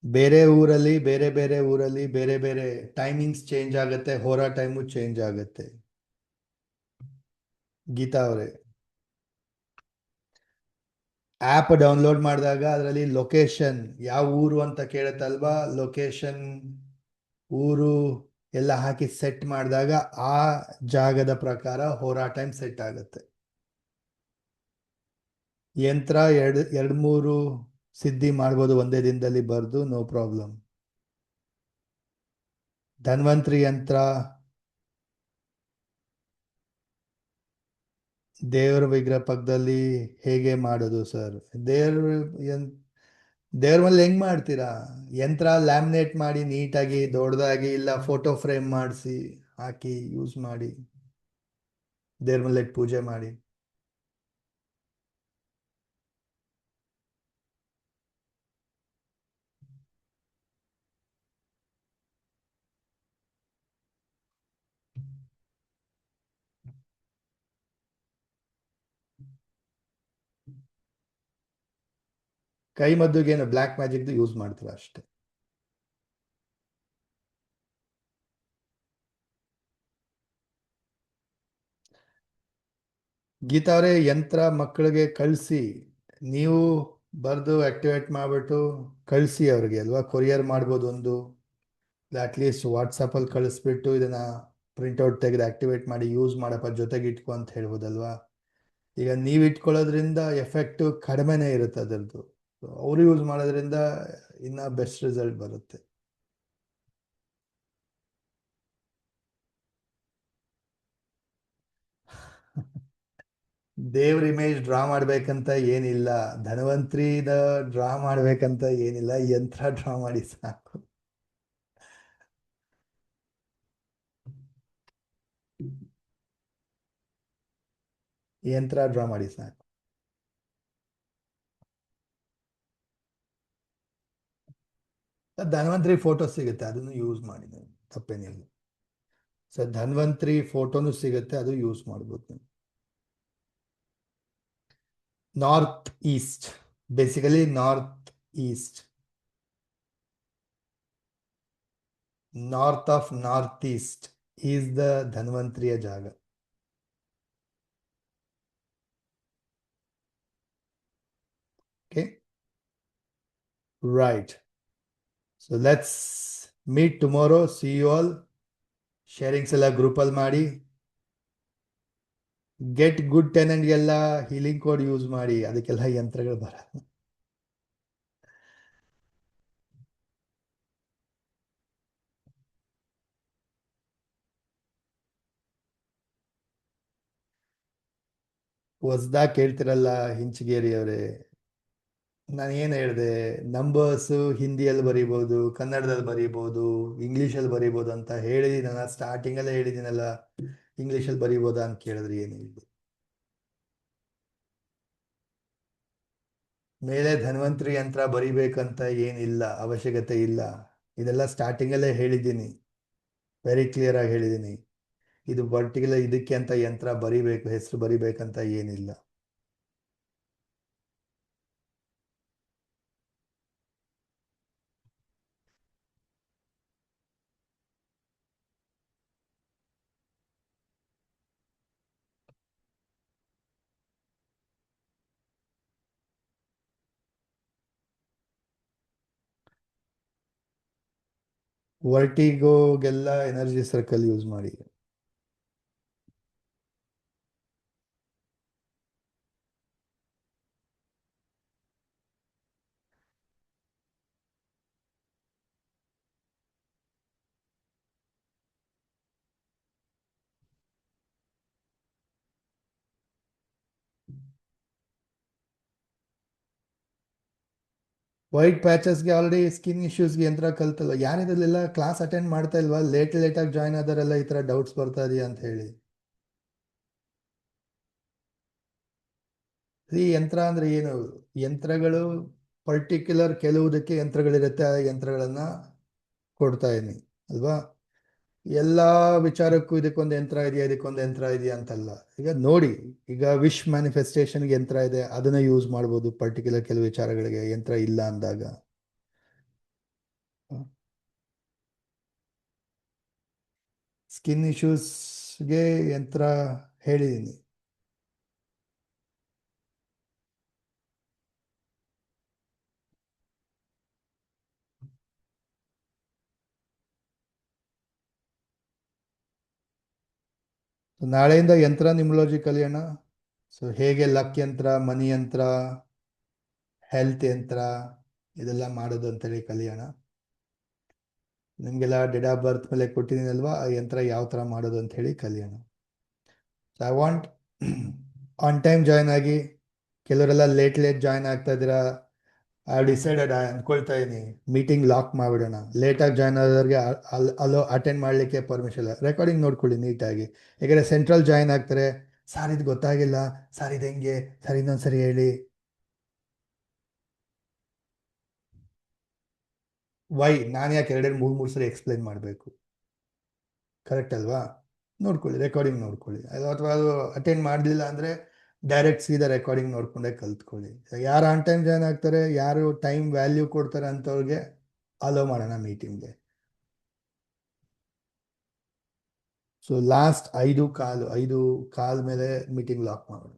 ಬೇರೆ ಊರಲ್ಲಿ ಬೇರೆ ಬೇರೆ ಊರಲ್ಲಿ ಬೇರೆ ಬೇರೆ ಟೈಮಿಂಗ್ಸ್ ಚೇಂಜ್ ಆಗುತ್ತೆ, ಹೋರಾ ಟೈಮು ಚೇಂಜ್ ಆಗುತ್ತೆ. ಗೀತಾ ಅವರೇ, ಆ್ಯಪ್ ಡೌನ್ಲೋಡ್ ಮಾಡಿದಾಗ ಅದರಲ್ಲಿ ಲೊಕೇಶನ್ ಯಾವ ಊರು ಅಂತ ಕೇಳುತ್ತಲ್ವಾ, ಲೊಕೇಶನ್ ಊರು ಎಲ್ಲ ಹಾಕಿ ಸೆಟ್ ಮಾಡಿದಾಗ ಆ ಜಾಗದ ಪ್ರಕಾರ ಹೋರಾ ಟೈಮ್ ಸೆಟ್ ಆಗುತ್ತೆ. ಯಂತ್ರ ಎರಡು ಮೂರು ಸಿದ್ಧಿ ಮಾಡ್ಬೋದು ಒಂದೇ ದಿನದಲ್ಲಿ ಬರ್ದು, ನೋ ಪ್ರಾಬ್ಲಮ್. ಧನ್ವಂತ್ರಿ ಯಂತ್ರ, ದೇವರ ವಿಗ್ರಹ ಪಕ್ಕದಲ್ಲಿ ಹೇಗೆ ಮಾಡೋದು ಸರ್? ದೇವ್ರ ಮೇಲೆ ಹೆಂಗ್ ಮಾಡ್ತೀರಾ? ಯಂತ್ರ ಲ್ಯಾಮಿನೇಟ್ ಮಾಡಿ ನೀಟಾಗಿ ದೊಡ್ಡದಾಗಿ, ಇಲ್ಲ ಫೋಟೋ ಫ್ರೇಮ್ ಮಾಡಿಸಿ ಹಾಕಿ ಯೂಸ್ ಮಾಡಿ ದೇವ್ರ ಮೇಲೆ ಇಟ್ಟು ಪೂಜೆ ಮಾಡಿ. ಕೈ ಮದ್ದುಗೇನು ಬ್ಲ್ಯಾಕ್ ಮ್ಯಾಜಿಕ್ದು ಯೂಸ್ ಮಾಡ್ತೀರಾ ಅಷ್ಟೇ. ಗೀತಾ ಅವರೇ, ಯಂತ್ರ ಮಕ್ಕಳಿಗೆ ಕಳಿಸಿ, ನೀವು ಬರೆದು ಆಕ್ಟಿವೇಟ್ ಮಾಡಿಬಿಟ್ಟು ಕಳಿಸಿ ಅವ್ರಿಗೆ ಅಲ್ವಾ, ಕೊರಿಯರ್ ಮಾಡ್ಬೋದು ಒಂದು, ಅಟ್ಲೀಸ್ಟ್ ವಾಟ್ಸಪ್ಪಲ್ಲಿ ಕಳಿಸ್ಬಿಟ್ಟು ಇದನ್ನು ಪ್ರಿಂಟೌಟ್ ತೆಗೆದು ಆಕ್ಟಿವೇಟ್ ಮಾಡಿ ಯೂಸ್ ಮಾಡಪ್ಪ, ಜೊತೆಗೆ ಇಟ್ಕೊ ಅಂತ ಹೇಳ್ಬೋದಲ್ವಾ. ಈಗ ನೀವು ಇಟ್ಕೊಳ್ಳೋದ್ರಿಂದ ಎಫೆಕ್ಟು ಕಡಿಮೆನೇ ಇರುತ್ತೆ ಅದರದ್ದು, ಅವರು ಯೂಸ್ ಮಾಡೋದ್ರಿಂದ ಇನ್ನೂ ಬೆಸ್ಟ್ ರಿಸಲ್ಟ್ ಬರುತ್ತೆ. ದೇವ್ರ ಇಮೇಜ್ ಡ್ರಾ ಮಾಡ್ಬೇಕಂತ ಏನಿಲ್ಲ, ಧನ್ವಂತ್ರಿದ ಡ್ರಾ ಮಾಡ್ಬೇಕಂತ ಏನಿಲ್ಲ, ಯಂತ್ರ ಡ್ರಾ ಮಾಡಿ ಸಾಕು. ಯಂತ್ರ ಡ್ರಾ ಮಾಡಿ ಸಾಕು. ಧನ್ವಂತ್ರಿ ಫೋಟೋ ಸಿಗುತ್ತೆ, ಅದನ್ನು ಯೂಸ್ ಮಾಡಿ, ತಪ್ಪೇನಿಲ್ಲ ಸರ್. ಧನ್ವಂತ್ರಿ ಫೋಟೋನು ಸಿಗುತ್ತೆ, ಅದು ಯೂಸ್ ಮಾಡ್ಬೋದು ನೀವು. North east, basically north east, north of north east is the ಧನ್ವಂತ್ರಿಯ ಜಾಗ. Okay, right. So let's meet tomorrow. See you all. Sharings ಎಲ್ಲ ಗ್ರೂಪಲ್ಲಿ ಮಾಡಿ. ಗೆಟ್ ಗುಡ್ ಟೆನೆಂಟ್ಗೆಲ್ಲ ಹೀಲಿಂಗ್ ಕೋಡ್ ಯೂಸ್ ಮಾಡಿ, ಅದಕ್ಕೆಲ್ಲ ಯಂತ್ರಗಳು ಬರಲ್ಲ. ಹೊಸ್ದಾಗಿ ಕೇಳ್ತಿರಲ್ಲ ಹಿಂಚಗೇರಿ ಅವರೇ, ನಾನು ಏನು ಹೇಳಿದೆ, ನಂಬರ್ಸು ಹಿಂದಿಯಲ್ಲಿ ಬರೀಬೋದು, ಕನ್ನಡದಲ್ಲಿ ಬರೀಬೋದು, ಇಂಗ್ಲೀಷಲ್ಲಿ ಬರೀಬೋದು ಅಂತ ಹೇಳಿದ್ದೀನಲ್ಲ, ಸ್ಟಾರ್ಟಿಂಗಲ್ಲೇ ಹೇಳಿದ್ದೀನಲ್ಲ. ಇಂಗ್ಲೀಷಲ್ಲಿ ಬರೀಬೋದಾ ಅಂತ ಕೇಳಿದ್ರೆ ಏನಿಲ್ಲ. ಮೇಲೆ ಧನ್ವಂತ್ರಿ ಯಂತ್ರ ಬರಿಬೇಕಂತ ಏನಿಲ್ಲ, ಅವಶ್ಯಕತೆ ಇಲ್ಲ. ಇದೆಲ್ಲ ಸ್ಟಾರ್ಟಿಂಗಲ್ಲೇ ಹೇಳಿದ್ದೀನಿ, ವೆರಿ ಕ್ಲಿಯರ್ ಆಗಿ ಹೇಳಿದ್ದೀನಿ. ಇದು ಪರ್ಟಿಕ್ಯುಲರ್ ಇದಕ್ಕೆ ಅಂತ ಯಂತ್ರ ಬರಿಬೇಕು, ಹೆಸರು ಬರಿಬೇಕಂತ ಏನಿಲ್ಲ. ವರ್ಟಿಗೋಗೆಲ್ಲ ಎನರ್ಜಿ ಸರ್ಕಲ್ ಯೂಸ್ ಮಾಡಿ. ವೈಟ್ ಪ್ಯಾಚಸ್ಗೆ ಆಲ್ರೆಡಿ ಸ್ಕಿನ್ ಇಶ್ಯೂಸ್ಗೆ ಯಂತ್ರ ಕಲ್ತಲ್ಲ. ಯಾರಿದ್ರಲ್ಲೆಲ್ಲ ಕ್ಲಾಸ್ ಅಟೆಂಡ್ ಮಾಡ್ತಾ ಇಲ್ವಾ? ಲೇಟಾಗಿ ಜಾಯ್ನ್ ಆದರೆಲ್ಲ ಈ ಥರ ಡೌಟ್ಸ್ ಬರ್ತಾ ಇದೆಯಾ ಅಂತ ಹೇಳಿ. ಈ ಯಂತ್ರ ಅಂದರೆ ಏನು? ಯಂತ್ರಗಳು ಪರ್ಟಿಕ್ಯುಲರ್ ಕೆಲವುದಕ್ಕೆ ಯಂತ್ರಗಳಿರುತ್ತೆ, ಆ ಯಂತ್ರಗಳನ್ನು ಕೊಡ್ತಾ ಇದೀನಿ ಅಲ್ವಾ. ಎಲ್ಲ ವಿಚಾರಕ್ಕೂ ಇದಕ್ಕೊಂದು ಯಂತ್ರ ಇದೆಯಾ ಇದಕ್ಕೊಂದು ಯಂತ್ರ ಇದೆಯಾ ಅಂತಲ್ಲ. ಈಗ ನೋಡಿ, ಈಗ ವಿಶ್ ಮ್ಯಾನಿಫೆಸ್ಟೇಷನ್ಗೆ ಯಂತ್ರ ಇದೆ, ಅದನ್ನ ಯೂಸ್ ಮಾಡ್ಬೋದು. ಪರ್ಟಿಕ್ಯುಲರ್ ಕೆಲವು ವಿಚಾರಗಳಿಗೆ ಯಂತ್ರ ಇಲ್ಲ ಅಂದಾಗ ಸ್ಕಿನ್ ಇಶ್ಯೂಸ್ಗೆ ಯಂತ್ರ ಹೇಳಿದ್ದೀನಿ. ನಾಳೆಯಿಂದ ಯಂತ್ರ ನಿಮ್ಲಾಜಿ ಕಲಿಯೋಣ. ಸೊ ಹೇಗೆ ಲಕ್ ಯಂತ್ರ, ಮನಿ ಯಂತ್ರ, ಹೆಲ್ತ್ ಯಂತ್ರ ಇದೆಲ್ಲ ಮಾಡೋದು ಅಂತೇಳಿ ಕಲಿಯೋಣ. ನಿಮಗೆಲ್ಲ ಡೇಟ್ ಆಫ್ ಬರ್ತ್ ಮೇಲೆ ಕೊಟ್ಟಿದ್ದೀನಲ್ವಾ, ಆ ಯಂತ್ರ ಯಾವ ಥರ ಮಾಡೋದು ಅಂತ ಹೇಳಿ ಕಲಿಯೋಣ. So I want on time join ಆಗಿ. ಕೆಲವರೆಲ್ಲ ಲೇಟ್ ಜಾಯ್ನ್ ಆಗ್ತಾ ಇದ್ದೀರಾ. ಐ ಹ್ಯಾವ್ ಡಿಸೈಡೆಡ್, ಅಂದ್ಕೊಳ್ತಾ ಇದ್ದೀನಿ, ಮೀಟಿಂಗ್ ಲಾಕ್ ಮಾಡಿಬಿಡೋಣ. ಲೇಟಾಗಿ ಜಾಯ್ನ್ ಆದವ್ರಿಗೆ ಅಲ್ಲೋ ಅಟೆಂಡ್ ಮಾಡಲಿಕ್ಕೆ ಪರ್ಮಿಷನ್ ಇಲ್ಲ. ರೆಕಾರ್ಡಿಂಗ್ ನೋಡ್ಕೊಳ್ಳಿ ನೀಟಾಗಿ. ಯಾಕಂದರೆ ಸೆಂಟ್ರಲ್ ಜಾಯ್ನ್ ಆಗ್ತಾರೆ, ಸರ್ ಇದು ಗೊತ್ತಾಗಿಲ್ಲ, ಸರ್ ಇದು ಹೆಂಗೆ, ಸರ್ ಇನ್ನೊಂದ್ಸರಿ ಹೇಳಿ. ವೈ ನಾನು ಯಾಕೆ 2-3 ಸರಿ ಎಕ್ಸ್ಪ್ಲೈನ್ ಮಾಡಬೇಕು? ಕರೆಕ್ಟ್ ಅಲ್ವಾ? ನೋಡ್ಕೊಳ್ಳಿ, ರೆಕಾರ್ಡಿಂಗ್ ನೋಡ್ಕೊಳ್ಳಿ. ಅಥವಾ ಅದು ಅಟೆಂಡ್ ಮಾಡಲಿಲ್ಲ ಅಂದರೆ ಡೈರೆಕ್ಟ್ ಸೀದಾ ರೆಕಾರ್ಡಿಂಗ್ ನೋಡ್ಕೊಂಡೇ ಕಲ್ತ್ಕೊಳ್ಳಿ. ಯಾರು ಆನ್ ಟೈಮ್ ಜಾಯ್ನ್ ಆಗ್ತಾರೆ, ಯಾರು ಟೈಮ್ ವ್ಯಾಲ್ಯೂ ಕೊಡ್ತಾರೆ ಅಂಥವ್ರಿಗೆ ಅಲೋ ಮಾಡೋಣ ಮೀಟಿಂಗ್ಗೆ. ಸೊ ಲಾಸ್ಟ್ 5 ಮೇಲೆ ಮೀಟಿಂಗ್ ಲಾಕ್ ಮಾಡೋಣ.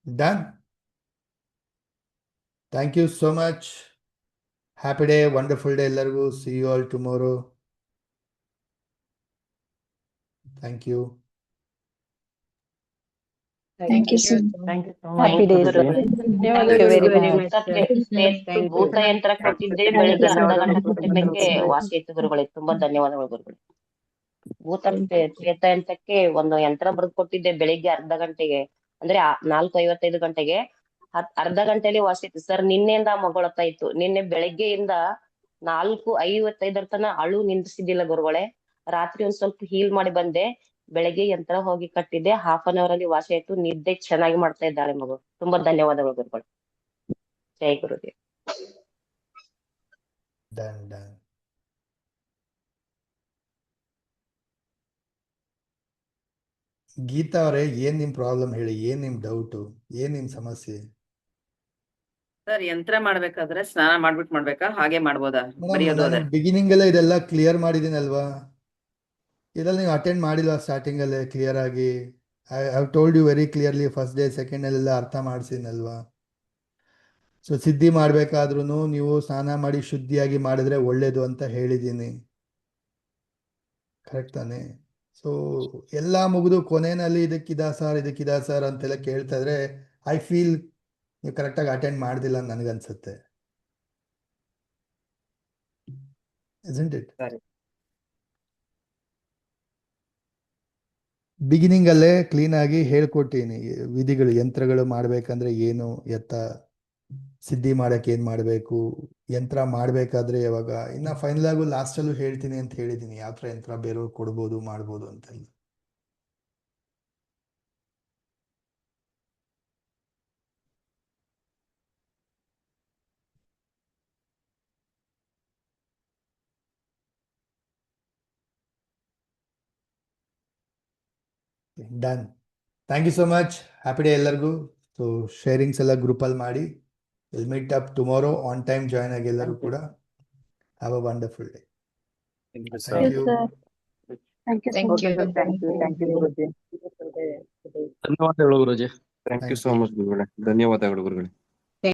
Done. Thank you so much. Happy day, wonderful day ಎಲ್ಲರಿಗೂ. See you all tomorrow. Thank you. Thank you, sir. Thank you so Happy much. days. Thank you very much, sir. Thank you. ಭೂತ ಯಂತ್ರ ಕೊಟ್ಟಿದ್ದೆ ಬೆಳಿಗ್ಗೆ ಅರ್ಧ ಗಂಟೆ ಕೊಟ್ಟಿದ್ದಕ್ಕೆ ವಾಸಿ ಆಯ್ತು ಗುರುಗಳೇ. ತುಂಬಾ ಧನ್ಯವಾದಗಳು ಗುರುಗಳೇ. ಭೂತ ಪ್ರೇತ ಯಂತ್ರಕ್ಕೆ ಒಂದು ಯಂತ್ರ ಬರೆದು ಕೊಟ್ಟಿದ್ದೆ ಬೆಳಿಗ್ಗೆ ಅರ್ಧ ಗಂಟೆಗೆ, ಅಂದ್ರೆ 4:55 ಗಂಟೆಗೆ. ಅರ್ಧ ಗಂಟೆಯಲ್ಲಿ ವಾಸಿ ಆಯ್ತು ಸರ್. ನಿನ್ನೆಯಿಂದ ಮಗೊಳ್ತಾ ಇತ್ತು. ನಿನ್ನೆ ಬೆಳಗ್ಗೆಯಿಂದ 4:55 ತನ ಅಳು ನಿಂದ್ರಿಸಿದ್ದಿಲ್ಲ ಗುರುಗಳೇ. ರಾತ್ರಿ ಒಂದ್ ಸ್ವಲ್ಪ ಹೀಲ್ ಮಾಡಿ ಬಂದೆ. ಬೆಳಗ್ಗೆ ಯಂತ್ರ ಹೋಗಿ ಕಟ್ಟಿದ್ದೆ, 1/2 ಅವರ್ ಅಲ್ಲಿ ವಾಸಿ ಆಯ್ತು. ನಿದ್ದೆ ಚೆನ್ನಾಗಿ ಮಾಡ್ತಾ ಇದ್ದಾಳೆ ಮಗು. ತುಂಬಾ ಧನ್ಯವಾದಗಳು ಗುರುಗಳು. ಜೈ ಗುರುದೇವ್. Done. ಗೀತಾ ಅವರೇ, ಏನ್ ನಿಮ್ ಪ್ರಾಬ್ಲಮ್ ಹೇಳಿ? ಏನ್ ನಿಮ್ ಡೌಟು? ಏನ್ ನಿಮ್ ಸಮಸ್ಯೆ? ಸರ್, ಯಂತ್ರ ಮಾಡ್ಬೇಕಾದ್ರೆ ಸ್ನಾನ ಮಾಡ್ಬಿಟ್ಟು ಮಾಡ್ಬೇಕಾ, ಹಾಗೆ ಮಾಡ್ಬೋದಾ? ಬರೆಯೋದು ಅದೇ ಬಿಗಿನಿಂಗ್ ಅಲ್ಲೇ ಇದೆಲ್ಲ ಕ್ಲಿಯರ್ ಮಾಡಿದೀನಲ್ವಾ? ಇದೆಲ್ಲ ನೀವು ಅಟೆಂಡ್ ಮಾಡಿಲ್ವಾ ಸ್ಟಾರ್ಟಿಂಗ್ ಅಲ್ಲೇ ಕ್ಲಿಯರ್ ಆಗಿ? I have told you very clearly. First day second ಅಲ್ಲೆಲ್ಲ ಅರ್ಥ ಮಾಡಿಸಿನಲ್ವಾ? ಸೊ ಸಿದ್ಧಿ ಮಾಡ್ಬೇಕಾದ್ರೂ ನೀವು ಸ್ನಾನ ಮಾಡಿ ಶುದ್ಧಿಯಾಗಿ ಮಾಡಿದ್ರೆ ಒಳ್ಳೇದು ಅಂತ ಹೇಳಿದ್ದೀನಿ. ಕರೆಕ್ಟ್ ತಾನೆ? ಸೊ ಎಲ್ಲ ಮುಗಿದು ಕೊನೆಯಲ್ಲಿ ಇದಕ್ಕಿದ ಸರ್ ಅಂತೆಲ್ಲ ಕೇಳ್ತಾ ಇದ್ರೆ ಐ ಫೀಲ್ ನೀವು ಕರೆಕ್ಟಾಗಿ ಅಟೆಂಡ್ ಮಾಡ್ದಿಲ್ಲ ಅಂತ ನನಗನ್ಸುತ್ತೆ. Isn't it? ಬಿಗಿನಿಂಗ್ ಅಲ್ಲೇ ಕ್ಲೀನ್ ಆಗಿ ಹೇಳ್ಕೊಟ್ಟಿನಿ ವಿಧಿಗಳು. ಯಂತ್ರಗಳು ಮಾಡ್ಬೇಕಂದ್ರೆ ಏನು, ಸಿದ್ಧಿ ಮಾಡಕ್ಕೆ ಏನ್ ಮಾಡ್ಬೇಕು, ಯಂತ್ರ ಮಾಡ್ಬೇಕಾದ್ರೆ ಯಾವಾಗ. ಇನ್ನ ಫೈನಲ್ ಆಗು ಲಾಸ್ಟ್ ಅಲ್ಲೂ ಹೇಳ್ತೀನಿ ಅಂತ ಹೇಳಿದೀನಿ, ಯಾವ ತರ ಯಂತ್ರ ಬೇರೆಯವ್ರು ಕೊಡ್ಬೋದು ಮಾಡ್ಬೋದು ಅಂತೆಲ್ಲ. Done. Thank you so much. Happy day ಎಲ್ಲರಿಗೂ. ಸೊ ಶೇರಿಂಗ್ಸ್ ಎಲ್ಲ ಗ್ರೂಪಲ್ಲಿ ಮಾಡಿ. Will meet up tomorrow on time join ಆಗಿ ಎಲ್ಲರೂ ಕೂಡ. Have a wonderful day. Thank you. Thank you Guruji. ಧನ್ಯವಾದಗಳು Guruji. Thank you so much ಗುರುಗಳೇ. ಧನ್ಯವಾದಗಳು ಗುರುಗಳೇ.